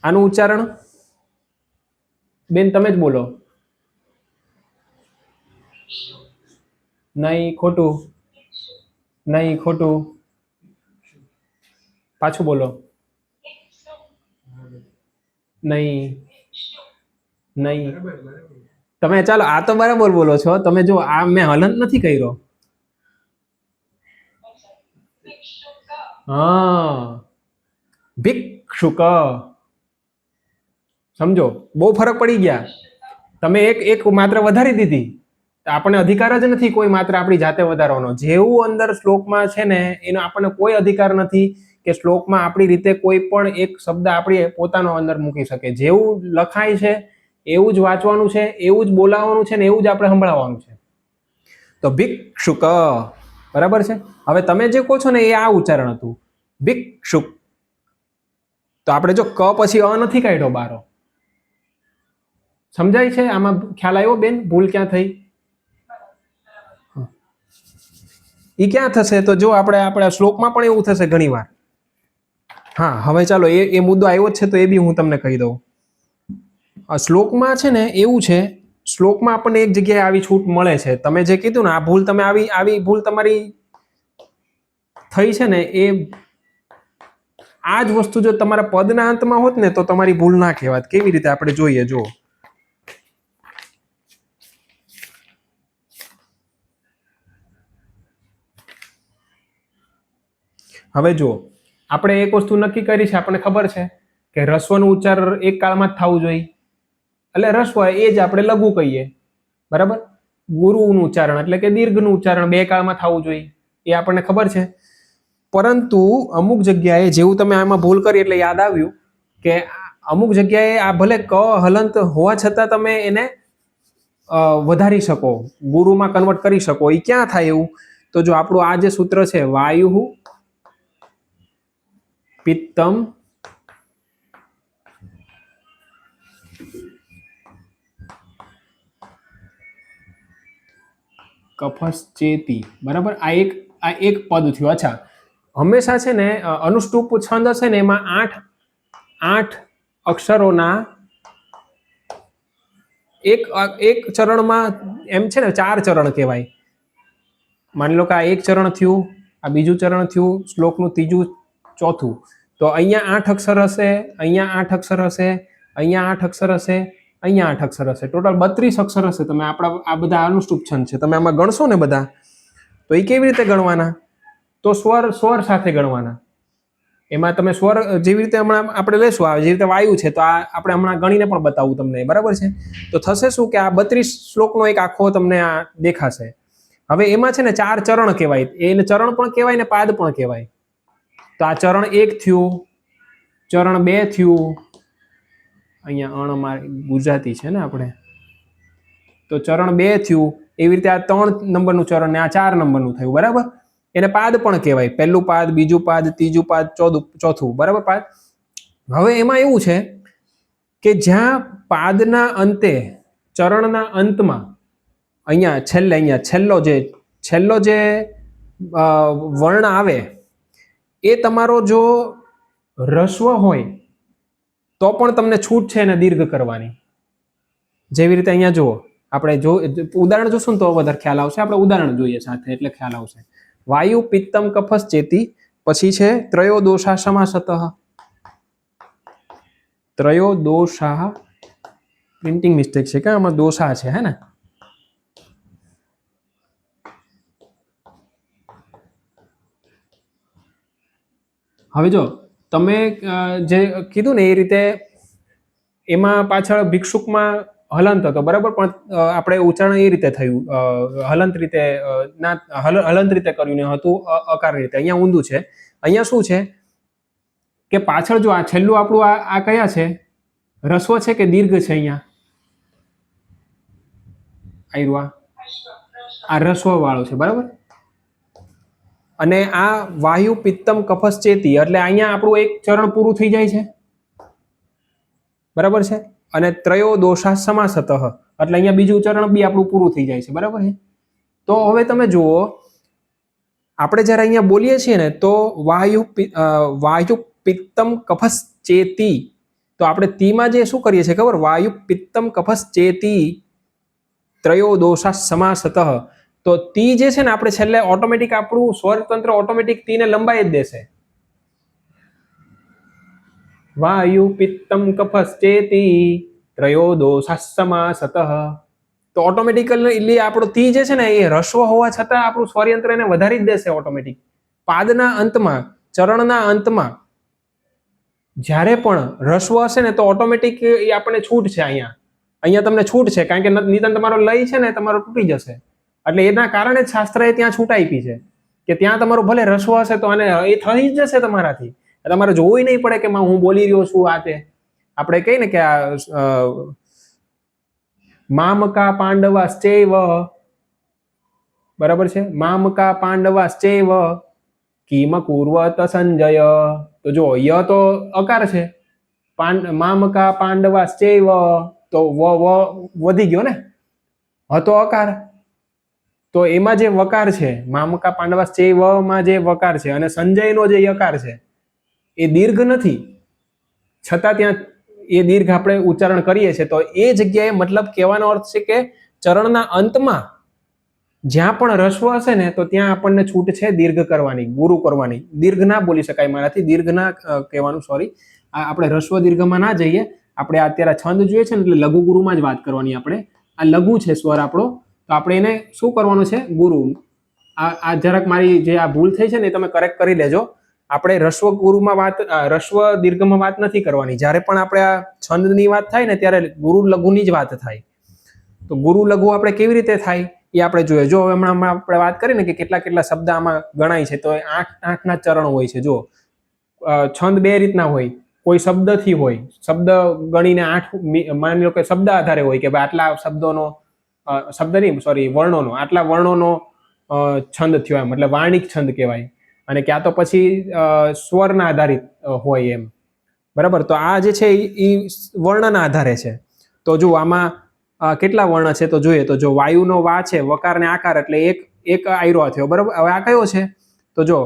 આનું ઉચ્ચારણ બેન તમે જ બોલો. નહીં, ખોટું. નહીં, ખોટું. પાછું બોલો. નહીં, નહીં. તમે ચાલો આ તો બરાબર બોલો છો તમે. જો આ મેં હલન નથી કર્યો. હા, ભિક્ષુક. સમજો, બહુ ફરક પડી ગયા. તમે એક માત્ર વધારી દીધી. આપણને અધિકાર જ નથી કોઈ માત્ર આપણી જાતે વધારવાનો. જેવું અંદર શ્લોકમાં છે ને એનો આપણને કોઈ અધિકાર નથી કે શ્લોકમાં આપણી રીતે કોઈ પણ એક શબ્દ આપણે પોતાનો અંદર મૂકી શકે. જેવું લખાય છે એવું જ વાંચવાનું છે, એવું જ બોલાવવાનું છે ને એવું જ આપણે સંભળાવવાનું છે. તો ભિક્ષુક, બરાબર છે? હવે તમે જે કહો છો ને એ આ ઉચ્ચારણ હતું, ભિક્ષુક. તો આપણે જો ક પછી અ નથી કાઢ્યો બારો. સમજાય છે? આમાં ખ્યાલ આવ્યો બેન? ભૂલ ક્યાં થઈ? એ ક્યાં થશે? તો જો આપણે શ્લોકમાં પણ એવું થશે ઘણી વાર. હા, હવે ચાલો એ મુદ્દો આવ્યો જ છે તો એ બી હું તમને કહી દઉં. આ શ્લોકમાં છે ને એવું છે, શ્લોકમાં આપણને એક જગ્યાએ આવી છૂટ મળે છે. તમે જે કીધું ને આ ભૂલ, તમે આવી ભૂલ તમારી થઈ છે ને, એ આ જ વસ્તુ જો તમારા પદના અંતમાં હોત ને તો તમારી ભૂલ ના કહેવાત. કેવી રીતે આપણે જોઈએ, જો. હવે જો આપણે એક વસ્તુ નક્કી કરી છે, આપણને ખબર છે કે રસ્વનું ઉચ્ચાર એક કાળમાં જ થવું જોઈએ. એટલે રસ્વ એ જ આપણે લઘુ કહીએ, બરાબર? ગુરુનું ઉચ્ચારણ એટલે કે દીર્ઘનું ઉચ્ચારણ 2 કાળમાં થવું જોઈએ, એ આપણને ખબર છે. પરંતુ અમુક જગ્યાએ જેવું તમે આમાં ભૂલ કરી એટલે યાદ આવ્યું કે અમુક જગ્યાએ આ ભલે ક હલંત હોવા છતાં તમે એને વધારી શકો, ગુરુમાં કન્વર્ટ કરી શકો. એ ક્યાં થાય એવું? તો જો આપણું આ જે સૂત્ર છે, વાયુ પિત્તમ કફશ્ચેતી, બરાબર? આ એક પદ થયું. અચ્છા, હંમેશા છે ને અનુષ્ટુપ છંદ હશે ને એમાં 8 અક્ષરોના એક ચરણમાં એમ છે ને 4 ચરણ કહેવાય. માની લો કે આ એક ચરણ થયું, આ બીજું ચરણ થયું, શ્લોકનું ત્રીજું, ચોથું. તો અહીંયા 8 અક્ષર હશે, અહીંયા 8 અક્ષર હશે, અહીંયા 8 અક્ષર હશે, અહીંયા 8 અક્ષર હશે. ટોટલ 32 અક્ષર હશે. તમે આ બધા અનુષ્ટુપ છંદ છે, તમે આમાં ગણશો ને બધા, તો એ કેવી રીતે ગણવાના? તો સ્વર સાથે ગણવાના. એમાં તમે સ્વર જેવી રીતે હમણાં આપણે લેશું, જેવી રીતે વાયુ છે તો આ આપણે હમણાં ગણીને પણ બતાવું તમને, બરાબર છે? તો થશે શું કે આ 32 શ્લોકનો એક આખો તમને આ દેખાશે. હવે એમાં છે ને 4 ચરણ કહેવાય. એને ચરણ પણ કહેવાય ને પાદ પણ કહેવાય. તો આ ચરણ 1 થયું, ચરણ 2 થયું. અહીંયા અમારે ગુજરાતી છે ને આપણે, તો ચરણ 2 થયું. એવી રીતે આ 3 નંબરનું ચરણ ને આ 4 નંબરનું થયું, બરાબર? એને પાદ પણ કહેવાય. પહેલું પાદ, બીજું પાદ, ત્રીજું પાદ, ચોથું, બરાબર? પાદ. હવે એમાં એવું છે કે જ્યાં પાદના અંતે, ચરણના અંતમાં, અહીંયા છેલ્લો જે વર્ણ આવે એ તમારો જો રસ્વ હોય તો પણ તમને છૂટ છે એને દીર્ઘ કરવાની. જેવી રીતે અહીંયા જુઓ, આપણે જો ઉદાહરણ જોશું ને તો વધારે ખ્યાલ આવશે. આપણે ઉદાહરણ જોઈએ સાથે એટલે ખ્યાલ આવશે. વાયુ પિત્તમ કફશ્ચેતી, પછી છે ત્રયોદોષા સમાસતઃ. ત્રયોદોષા, પ્રિન્ટિંગ મિસ્ટેક છે કે આમાં દોષા છે, હે ને? હવે જો તમે જે કીધું ને એ રીતે એમાં પાછળ ભિક્ષુકમાં હલંત હતો બરાબર, પણ આપણે ઉચ્ચારણ એ રીતે થયું, હલંત રીતે ના હલંત રીતે કર્યું ને હતું અકાર રીતે. અહીંયા ઊંધું છે. અહીંયા શું છે કે પાછળ જો આ છેલ્લું આપણું આ કયા છે, રસ્વ છે કે દીર્ઘ છે? અહીંયા આવ્યું આ રસ્વ વાળો છે બરાબર. અને આ વાયુ પિત્તમ કફસ ચેતી એટલે અહીંયા આપણું એક ચરણ પૂરું થઈ જાય છે બરાબર છે. અને ત્રયો દોષા સમાસતઃ એટલે અહીંયા બીજું ચરણ બી આપણું પૂરું થઈ જાય છે બરાબર છે. તો હવે તમે જુઓ, આપણે જ્યારે અહીંયા બોલીએ છીએ ને તો વાયુ પિત્તમ કફસ ચેતી, તો આપણે તીમાં જે શું કરીએ છીએ ખબર? વાયુ પિત્તમ કફસ ચેતી ત્રયો દોષા સમાસતઃ. તો તી જે છે ને આપણે છેલ્લે ઓટોમેટિક આપણું સ્વરતંત્ર ઓટોમેટિક તીને લંબાઈ જ દેશે. વાયુ પિત્તમ કફસ ચેતી ત્રયો દોષા સમાસતઃ. તો ઓટોમેટિકલી આપણો તી જે છે ને એ રસ્વ હોવા છતાં આપણું સ્વરયંત્ર એને વધારી જ દેશે ઓટોમેટિક. પાદના અંતમાં, ચરણના અંતમાં જ્યારે પણ રસ્વ હશે ને તો ઓટોમેટિક એ આપણને છૂટ છે. અહીંયા તમને છૂટ છે, કારણ કે નિતન તમારો લય છે ને તમારો તૂટી જશે. એટલે એના કારણે જ શાસ્ત્રએ ત્યાં છૂટ આપી છે કે ત્યાં તમારો ભલે રસ્વ હશે તો આને એ થઈ જ જશે તમારાથી. તમારે જોવું નહીં પડે કે હું બોલી રહ્યો છું આ તે. આપણે કહીએ ને કે આ મામકા પાંડવાશ્ચૈવ, બરાબર છે, મામકા પાંડવાશ્ચૈવ કિમ કુર્વત સંજય. તો જો ય તો અકાર છે, મામકા પાંડવાશ્ચૈવ તો વધી ગયો ને, હતો અકાર. તો એમાં જે વકાર છે મામકા પાંડવાશ્ચૈવ માં જે વકાર છે અને સંજયનો જે યકાર છે એ દીર્ઘ નથી, છતાં ત્યાં એ દીર્ઘ આપણે ઉચ્ચારણ કરીએ છીએ. તો એ જગ્યાએ મતલબ કહેવાનો અર્થ છે કે ચરણના અંતમાં જ્યાં પણ રસ્વ હશે ને તો ત્યાં આપણને છૂટ છે દીર્ઘ કરવાની, ગુરુ કરવાની. દીર્ઘ ના બોલી શકાય મારાથી, દીર્ઘ ના કહેવાનું, સોરી. આપણે રસ્વ દીર્ઘમાં ના જઈએ. આપણે અત્યારે છંદ જોઈએ છે ને એટલે લઘુ ગુરુમાં જ વાત કરવાની. આપણે આ લઘુ છે સ્વર આપણો, તો આપણે એને શું કરવાનું છે? ગુરુ. આ જરાક મારી જે આ ભૂલ થઈ છે ને એ તમે કરેક્ટ કરી લેજો. આપણે રસ્વ ગુરુમાં વાત, રસ્વ દીર્ઘમાં વાત નથી કરવાની. જ્યારે પણ આપણે આ છંદની વાત થાય ને ત્યારે ગુરુ લઘુની જ વાત થાય. તો ગુરુ લઘુ આપણે કેવી રીતે થાય એ આપણે જોઈએ. જો હમણાં આપણે વાત કરી ને કે કેટલા કેટલા શબ્દ આમાં ગણાય છે, તો 8 ચરણ હોય છે. જો છંદ બે રીતના હોય, કોઈ શબ્દથી હોય, શબ્દ ગણીને 8, માની લો કે શબ્દ આધારે હોય કે ભાઈ આટલા શબ્દોનો, શબ્દ નહીં સોરી વર્ણોનો, આટલા વર્ણોનો છંદ થયો એમ, એટલે વાર્ણિક છંદ કહેવાય. અને ક્યાં તો પછી સ્વરના આધારિત હોય એમ, બરાબર. તો આ જે છે એ વર્ણના આધારે છે. તો જો આમાં કેટલા વર્ણ છે તો જોઈએ. તો જો વાયુનો વા છે, વકાર ને આકાર, એટલે એક આયરો થયો બરાબર. હવે આ કયો છે? તો જો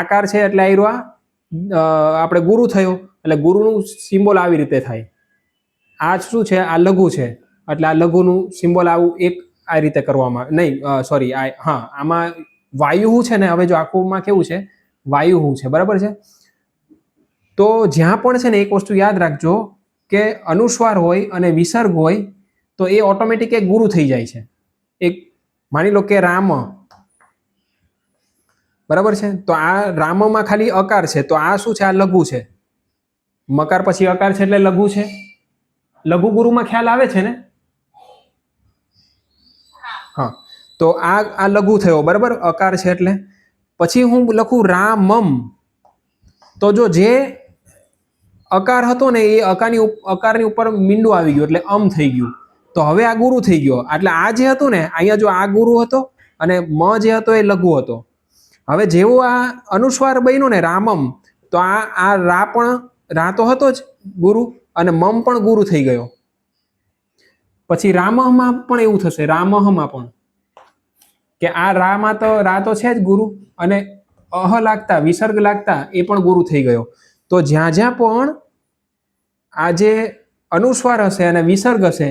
આકાર છે એટલે આયરો આપણે ગુરુ થયો, એટલે ગુરુનું સિમ્બોલ આવી રીતે થાય. આ શું છે? આ લઘુ છે, એટલે આ લઘુનું સિમ્બોલ આવું એક આ રીતે કરવામાં, નહીં સોરી, હા આમાં વાયુ છે ને. હવે જો આખુંમાં કેવું છે? વાયુ છે બરાબર છે. તો જ્યાં પણ છે ને એક વસ્તુ યાદ રાખજો કે અનુસ્વાર હોય અને વિસર્ગ હોય તો એ ઓટોમેટિક એક ગુરુ થઈ જાય છે. એક માની લો કે રામ, બરાબર છે. તો આ રામમાં ખાલી અકાર છે, તો આ શું છે? આ લઘુ છે. મકાર પછી અકાર છે એટલે લઘુ છે. લઘુ ગુરુમાં ખ્યાલ આવે છે ને? હા. તો આ લઘુ થયો બરાબર, અકાર છે એટલે. પછી હું લખું રામમ, તો જો જે અકાર હતો ને એ અકારની ઉપર મીંડું આવી ગયું એટલે અમ થઈ ગયું. તો હવે આ ગુરુ થઈ ગયો. એટલે આ જે હતું ને અહીંયા, જો આ ગુરુ હતો અને મ જે હતો એ લઘુ હતો. હવે જેવો આ અનુસ્વાર બન્યો ને રામમ, તો આ રા તો હતો જ ગુરુ, અને મમ પણ ગુરુ થઈ ગયો. પછી રામહમાં પણ એવું થશે, રામહમાં પણ, કે આ રા તો છે જ ગુરુ, અને અહ લાગતા, વિસર્ગ લાગતા એ પણ ગુરુ થઈ ગયો. તો જ્યાં જ્યાં પણ આ જે અનુસ્વાર હશે અને વિસર્ગ હશે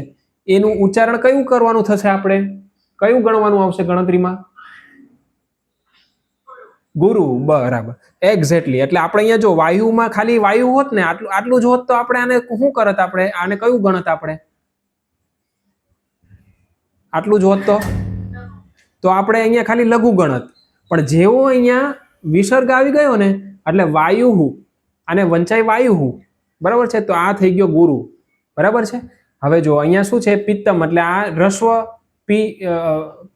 એનું ઉચ્ચારણ કયું કરવાનું થશે? આપણે કયું ગણવાનું આવશે ગણતરીમાં? ગુરુ, બરાબર, એક્ઝેક્ટલી. એટલે આપણે અહીંયા જો વાયુમાં ખાલી વાયુ હોત ને, આટલું જ હોત તો આપણે આને શું કરત? આપણે આને કયું ગણત? આપણે આટલું જ હોત તો આપણે અહીંયા ખાલી લઘુ ગણત. પણ જેવો અહીંયા વિસર્ગ આવી ગયો ને એટલે વાયુ અને વંચાય વાયુ, બરાબર છે. તો આ થઈ ગયો ગુરુ, બરાબર છે. હવે જો અહીંયા શું છે, પિત્તમ એટલે આ રસ્વ પી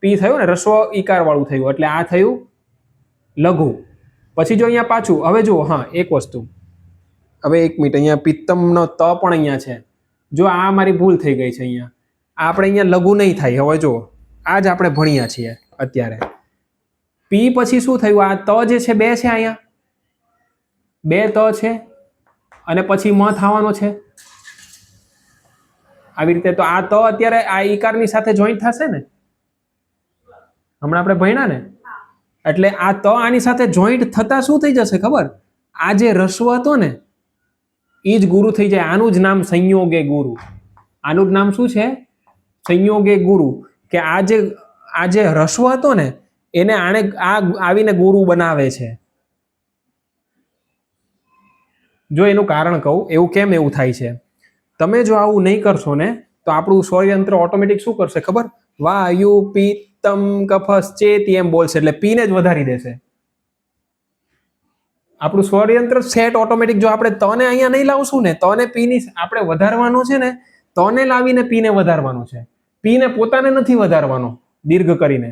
પી થયું ને, રસ્વ ઈકાર વાળું થયું એટલે આ થયું લઘુ. પછી જો અહીંયા પાછું હવે જુઓ, હા એક વસ્તુ, હવે 1 મિનિટ, અહીંયા પિત્તમનો ત પણ અહીંયા છે. જો આ મારી ભૂલ થઈ ગઈ છે, અહીંયા આપણે અહીંયા લઘુ નહીં થાય. હવે જુઓ, આ જ આપણે ભણ્યા છીએ અત્યારે. પી પછી શું થયું, આ ત જે છે 2 છે, અહીંયા 2 ત છે અને પછી મ થવાનો છે આવી રીતે. તો આ ત અત્યારે આ ઈકારની સાથે જોઈન્ટ થશે ને, હમણાં આપણે ભણ્યા ને, એટલે આ ત આની સાથે જોઈન્ટ થતા શું થઈ જશે ખબર, આ જે રસ્વ હતો ને એ જ ગુરુ થઈ જાય. આનું જ નામ સંયોગે ગુરુ. આનું જ નામ શું છે, સંયોગે ગુરુ. કે આ જે રસ્વ હતો ને એને આને આ આવીને ગુરુ બનાવે છે. જો એનું કારણ કહું, એવું કેમ એવું થાય છે, તમે જો આવું નહીં કરશો ને તો આપણું સ્વરયંત્ર ઓટોમેટિક શું કરશે ખબર, વાયુ પિત્તમ કફસ ચેતી એમ બોલશે, એટલે પીને જ વધારી દેશે. આપણું સ્વરયંત્ર સેટ ઓટોમેટિક, જો આપણે તને અહીંયા નહીં લાવશું ને, તને પીની આપણે વધારવાનો છે ને, તને લાવીને પીને વધારવાનો છે. પીને પોતાને નથી વધારવાનો દીર્ઘ કરીને,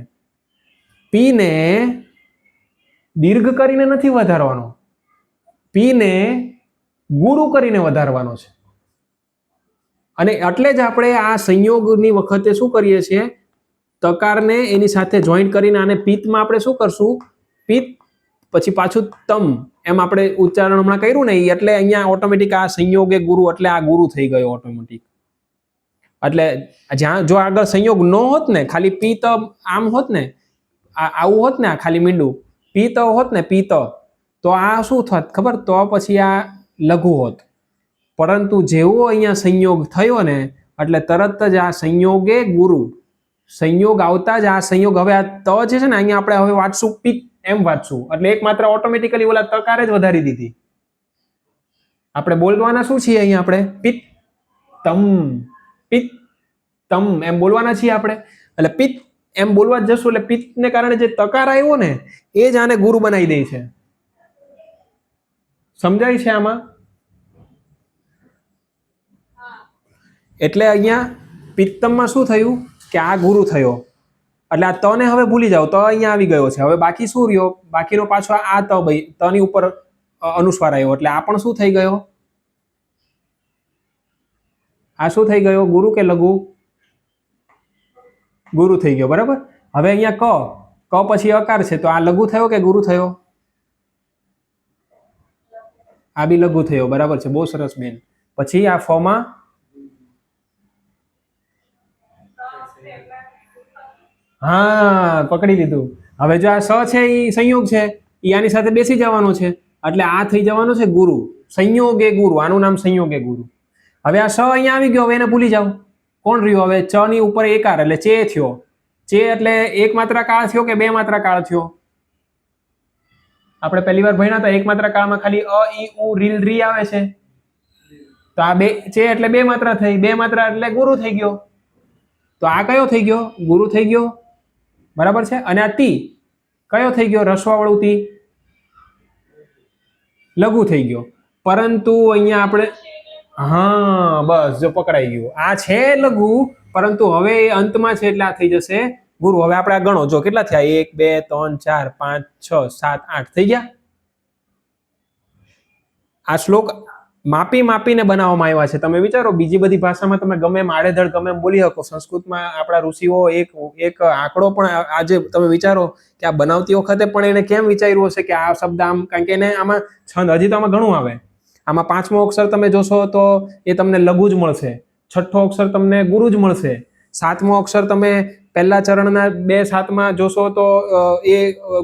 પીને દીર્ઘ કરીને નથી વધારવાનો, પીને ગુરુ કરીને વધારવાનો છે. અને એટલે જ આપણે આ સંયોગની વખતે શું કરીએ છીએ, તકારને એની સાથે જોઈન્ટ કરીને આને પિત્તમાં આપણે શું કરશું, પિત્ત પછી પાછું તમ એમ આપણે ઉચ્ચારણ હમણાં કર્યું ને, એટલે અહીંયા ઓટોમેટિક આ સંયોગે ગુરુ એટલે આ ગુરુ થઈ ગયો ઓટોમેટિક. એટલે જ્યાં જો આગળ સંયોગ ન હોત ને, ખાલી પિત્ત આમ હોત ને, આવું હોત ને, આ ખાલી મીંડું પિત્ત હોત ને, પિત્ત, તો આ શું થાત ખબર, તો પછી આ લઘુ હોત. પરંતુ જેવો અહીંયા સંયોગ થયો ને એટલે તરત જ આ સંયોગે ગુરુ, સંયોગ આવતા જ આ સંયોગ, હવે આ ત જે છે ને અહીંયા આપણે હવે વાંચશું પિત્ત એમ વાંચશું, એટલે એક માત્ર ઓટોમેટિકલી ઓલા તકારે જ વધારી દીધી. આપણે બોલવાના શું છીએ અહીંયા, આપણે પિત્ત તમ એમ બોલવાના છીએ આપણે, એટલે પિત્ત એમ બોલવા જ જશું, એટલે પિત્તને કારણે જે તકાર આવ્યો ને એ જ આને ગુરુ બનાવી દે છે. સમજાય છે આમાં? એટલે અહીંયા પિત્તમમાં શું થયું કે આ ગુરુ થયો, એટલે આ તને હવે ભૂલી જાઓ, ત અહીંયા આવી ગયો છે. હવે બાકી શું રહ્યો, બાકીનો પાછો આ તની ઉપર અનુસ્વાર આવ્યો, એટલે આ પણ શું થઈ ગયો, આ શું થઈ ગયો, ગુરુ કે લઘુ, ગુરુ થઈ ગયો, બરાબર. હવે અહીંયા ક પછી અકાર છે, તો આ લઘુ થયો કે ગુરુ થયો, આ બી લઘુ થયો, બરાબર છે, બહુ સરસ બેન. પછી આ ફમાં હા પકડી લીધું. હવે જો આ સ છે એ સંયોગ છે, એ આની સાથે બેસી જવાનો છે, એટલે આ થઈ જવાનો છે ગુરુ, સંયોગે ગુરુ, આનું નામ સંયોગે ગુરુ. હવે આ સ અહીંયા આવી ગયો, હવે એને ભૂલી જાઓ. કોણ રહ્યું હવે, ચ ની ઉપર એકાર એટલે ચે થયો. ચે એટલે એક માત્રા કાળ થયો કે બે માત્રા કાળ થયો? આપણે પહેલી વાર ભણ્યા હતા, એક માત્રા કાળમાં ખાલી અ ઈ ઉ રીલ રી આવે છે, તો આ બે ચે એટલે બે માત્રા થઈ, બે માત્રા એટલે ગુરુ થઈ ગયો. તો આ કયો થઈ ગયો, ગુરુ થઈ ગયો, બરાબર છે. અને આ તી કયો થઈ ગયો, રસવા વાળું તી, લઘુ થઈ ગયો. પરંતુ અહીંયા આપણે હા બસ જો પકડાઈ ગયું, આ છે લઘુ, પરંતુ હવે અંતમાં છે એટલે આ થઈ જશે ગુરુ. હવે આપણે આ ગણો, જો કેટલા થયા, 1 2 3 4 5 6 7 8 થઈ ગયા. આ શ્લોક માપીને બનાવવામાં આવ્યા છે. તમે વિચારો, બીજી બધી ભાષામાં તમે ગમે એમ આડેધડ ગમે એમ બોલી શકો, સંસ્કૃતમાં આપણા ઋષિઓ એક આંકડો પણ આજે તમે વિચારો કે આ બનાવતી વખતે પણ એને કેમ વિચાર્યું હશે કે આ શબ્દ આમ, કારણ કે એને આમાં છંદ હજી તો આમાં ઘણું આવે. આમાં 5મો અક્ષર તમે જોશો તો એ તમને લઘુ જ મળશે, 6ઠ્ઠો અક્ષર તમને ગુરુ જ મળશે, 7મો અક્ષર તમે પહેલા ચરણના 2-7માં જોશો તો એ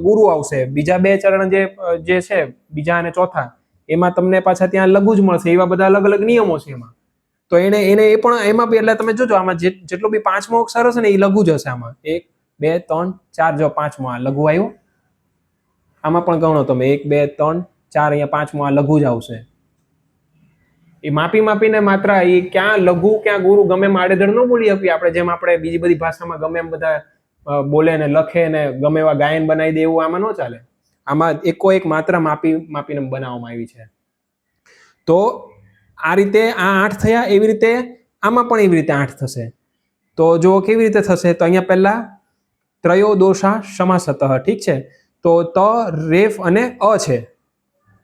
ગુરુ આવશે, બીજા 2 ચરણ જે છે બીજા અને ચોથા એમાં તમને પાછા ત્યાં લઘુ જ મળશે. એવા બધા અલગ અલગ નિયમો છે એમાં. તો એને એ પણ એમાં બી, એટલે તમે જોજો આમાં જેટલો બી 5મો અક્ષર હશે ને એ લઘુ જ હશે. આમાં 1 2 3 4 જો 5મો આ લઘુ આવ્યો, આમાં પણ ગણો તમે 1 2 3 4, અહીંયા 5મો આ લઘુ જ આવશે. એ માપીને માત્ર એ ક્યાં લઘુ ક્યાં ગુરુ ગમે એમ આડેધડ ન બોલી આપીએ આપણે, જેમ આપણે બીજી બધી ભાષામાં ગમે એમ બધા બોલે ને લખે ને ગમે એવા ગાયન બનાવી દે, એવું આમાં ન ચાલે. આમાં એકો એક માત્રા માપીને બનાવવામાં આવી છે. તો આ રીતે આ 8 થયા, એવી રીતે આમાં પણ એવી રીતે 8 થશે. તો જો કેવી રીતે થશે, તો અહીંયા પહેલા ત્રયોદોષા સમાસતઃ, ઠીક છે. તો ત, રેફ અને અ છે,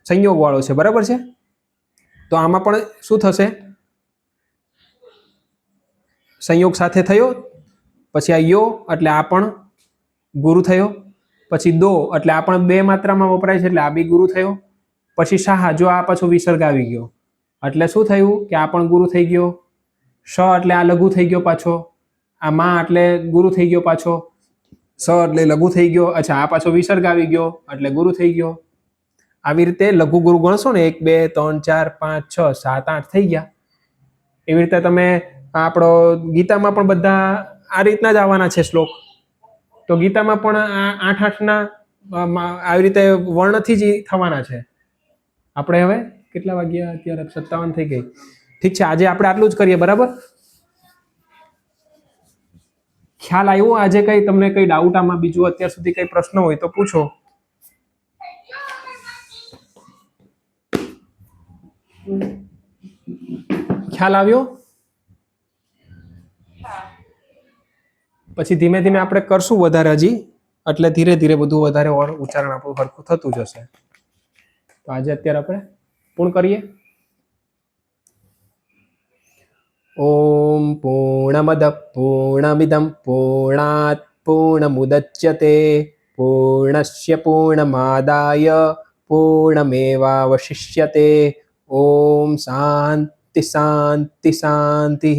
સંયોગ વાળો છે, બરાબર છે. તો આમાં પણ શું થશે, સંયોગ સાથે થયો, પછી આ યો એટલે આ પણ ગુરુ થયો, પછી દો એટલે આ પણ 2 માત્રામાં વપરાય છે એટલે આ બી ગુરુ થયો, પછી શાહ, જો આ પાછો વિસર્ગ આવી ગયો એટલે શું થયું કે આ પણ ગુરુ થઈ ગયો, શ એટલે આ લઘુ થઈ ગયો પાછો, આ મા એટલે ગુરુ થઈ ગયો પાછો, સ એટલે લઘુ થઈ ગયો, અચ્છા આ પાછો વિસર્ગ આવી ગયો એટલે ગુરુ થઈ ગયો. આવી રીતે લઘુ ગુરુ ગણશો ને 1 2 3 4 5 6 7 8 થઈ ગયા. એવી રીતે તમે આપણો ગીતામાં પણ બધા આ રીતના જ આવવાના છે શ્લોક. તો ગીતામાં પણ આ 8 ના આવી રીતે વર્ણથી જ થવાના છે. આપણે હવે કેટલા વાગ્યા, અત્યારે 57 થઈ ગઈ. ઠીક છે, આજે આપણે આટલું જ કરીએ, બરાબર. ખ્યાલ આવ્યો આજે? કઈ તમને કઈ ડાઉટ આમાં બીજું અત્યાર સુધી કઈ પ્રશ્ન હોય તો પૂછો. ખ્યાલ આવ્યો? પછી ધીમે ધીમે આપણે કરશું વધારે હજી, એટલે ધીરે ધીરે બધું વધારે ઉચ્ચારણ આપણું સરખું થતું જશે. તો આજે અત્યારે આપણે પૂર્ણ કરીએ. ઓમ પૂર્ણમદ પૂર્ણમિદં પૂર્ણાત પૂર્ણમુદચ્યતે પૂર્ણસ્ય પૂર્ણમાદાય પૂર્ણમેવાવશિષ્યતે. ઓમ શાંતિ શાંતિ શાંતિ.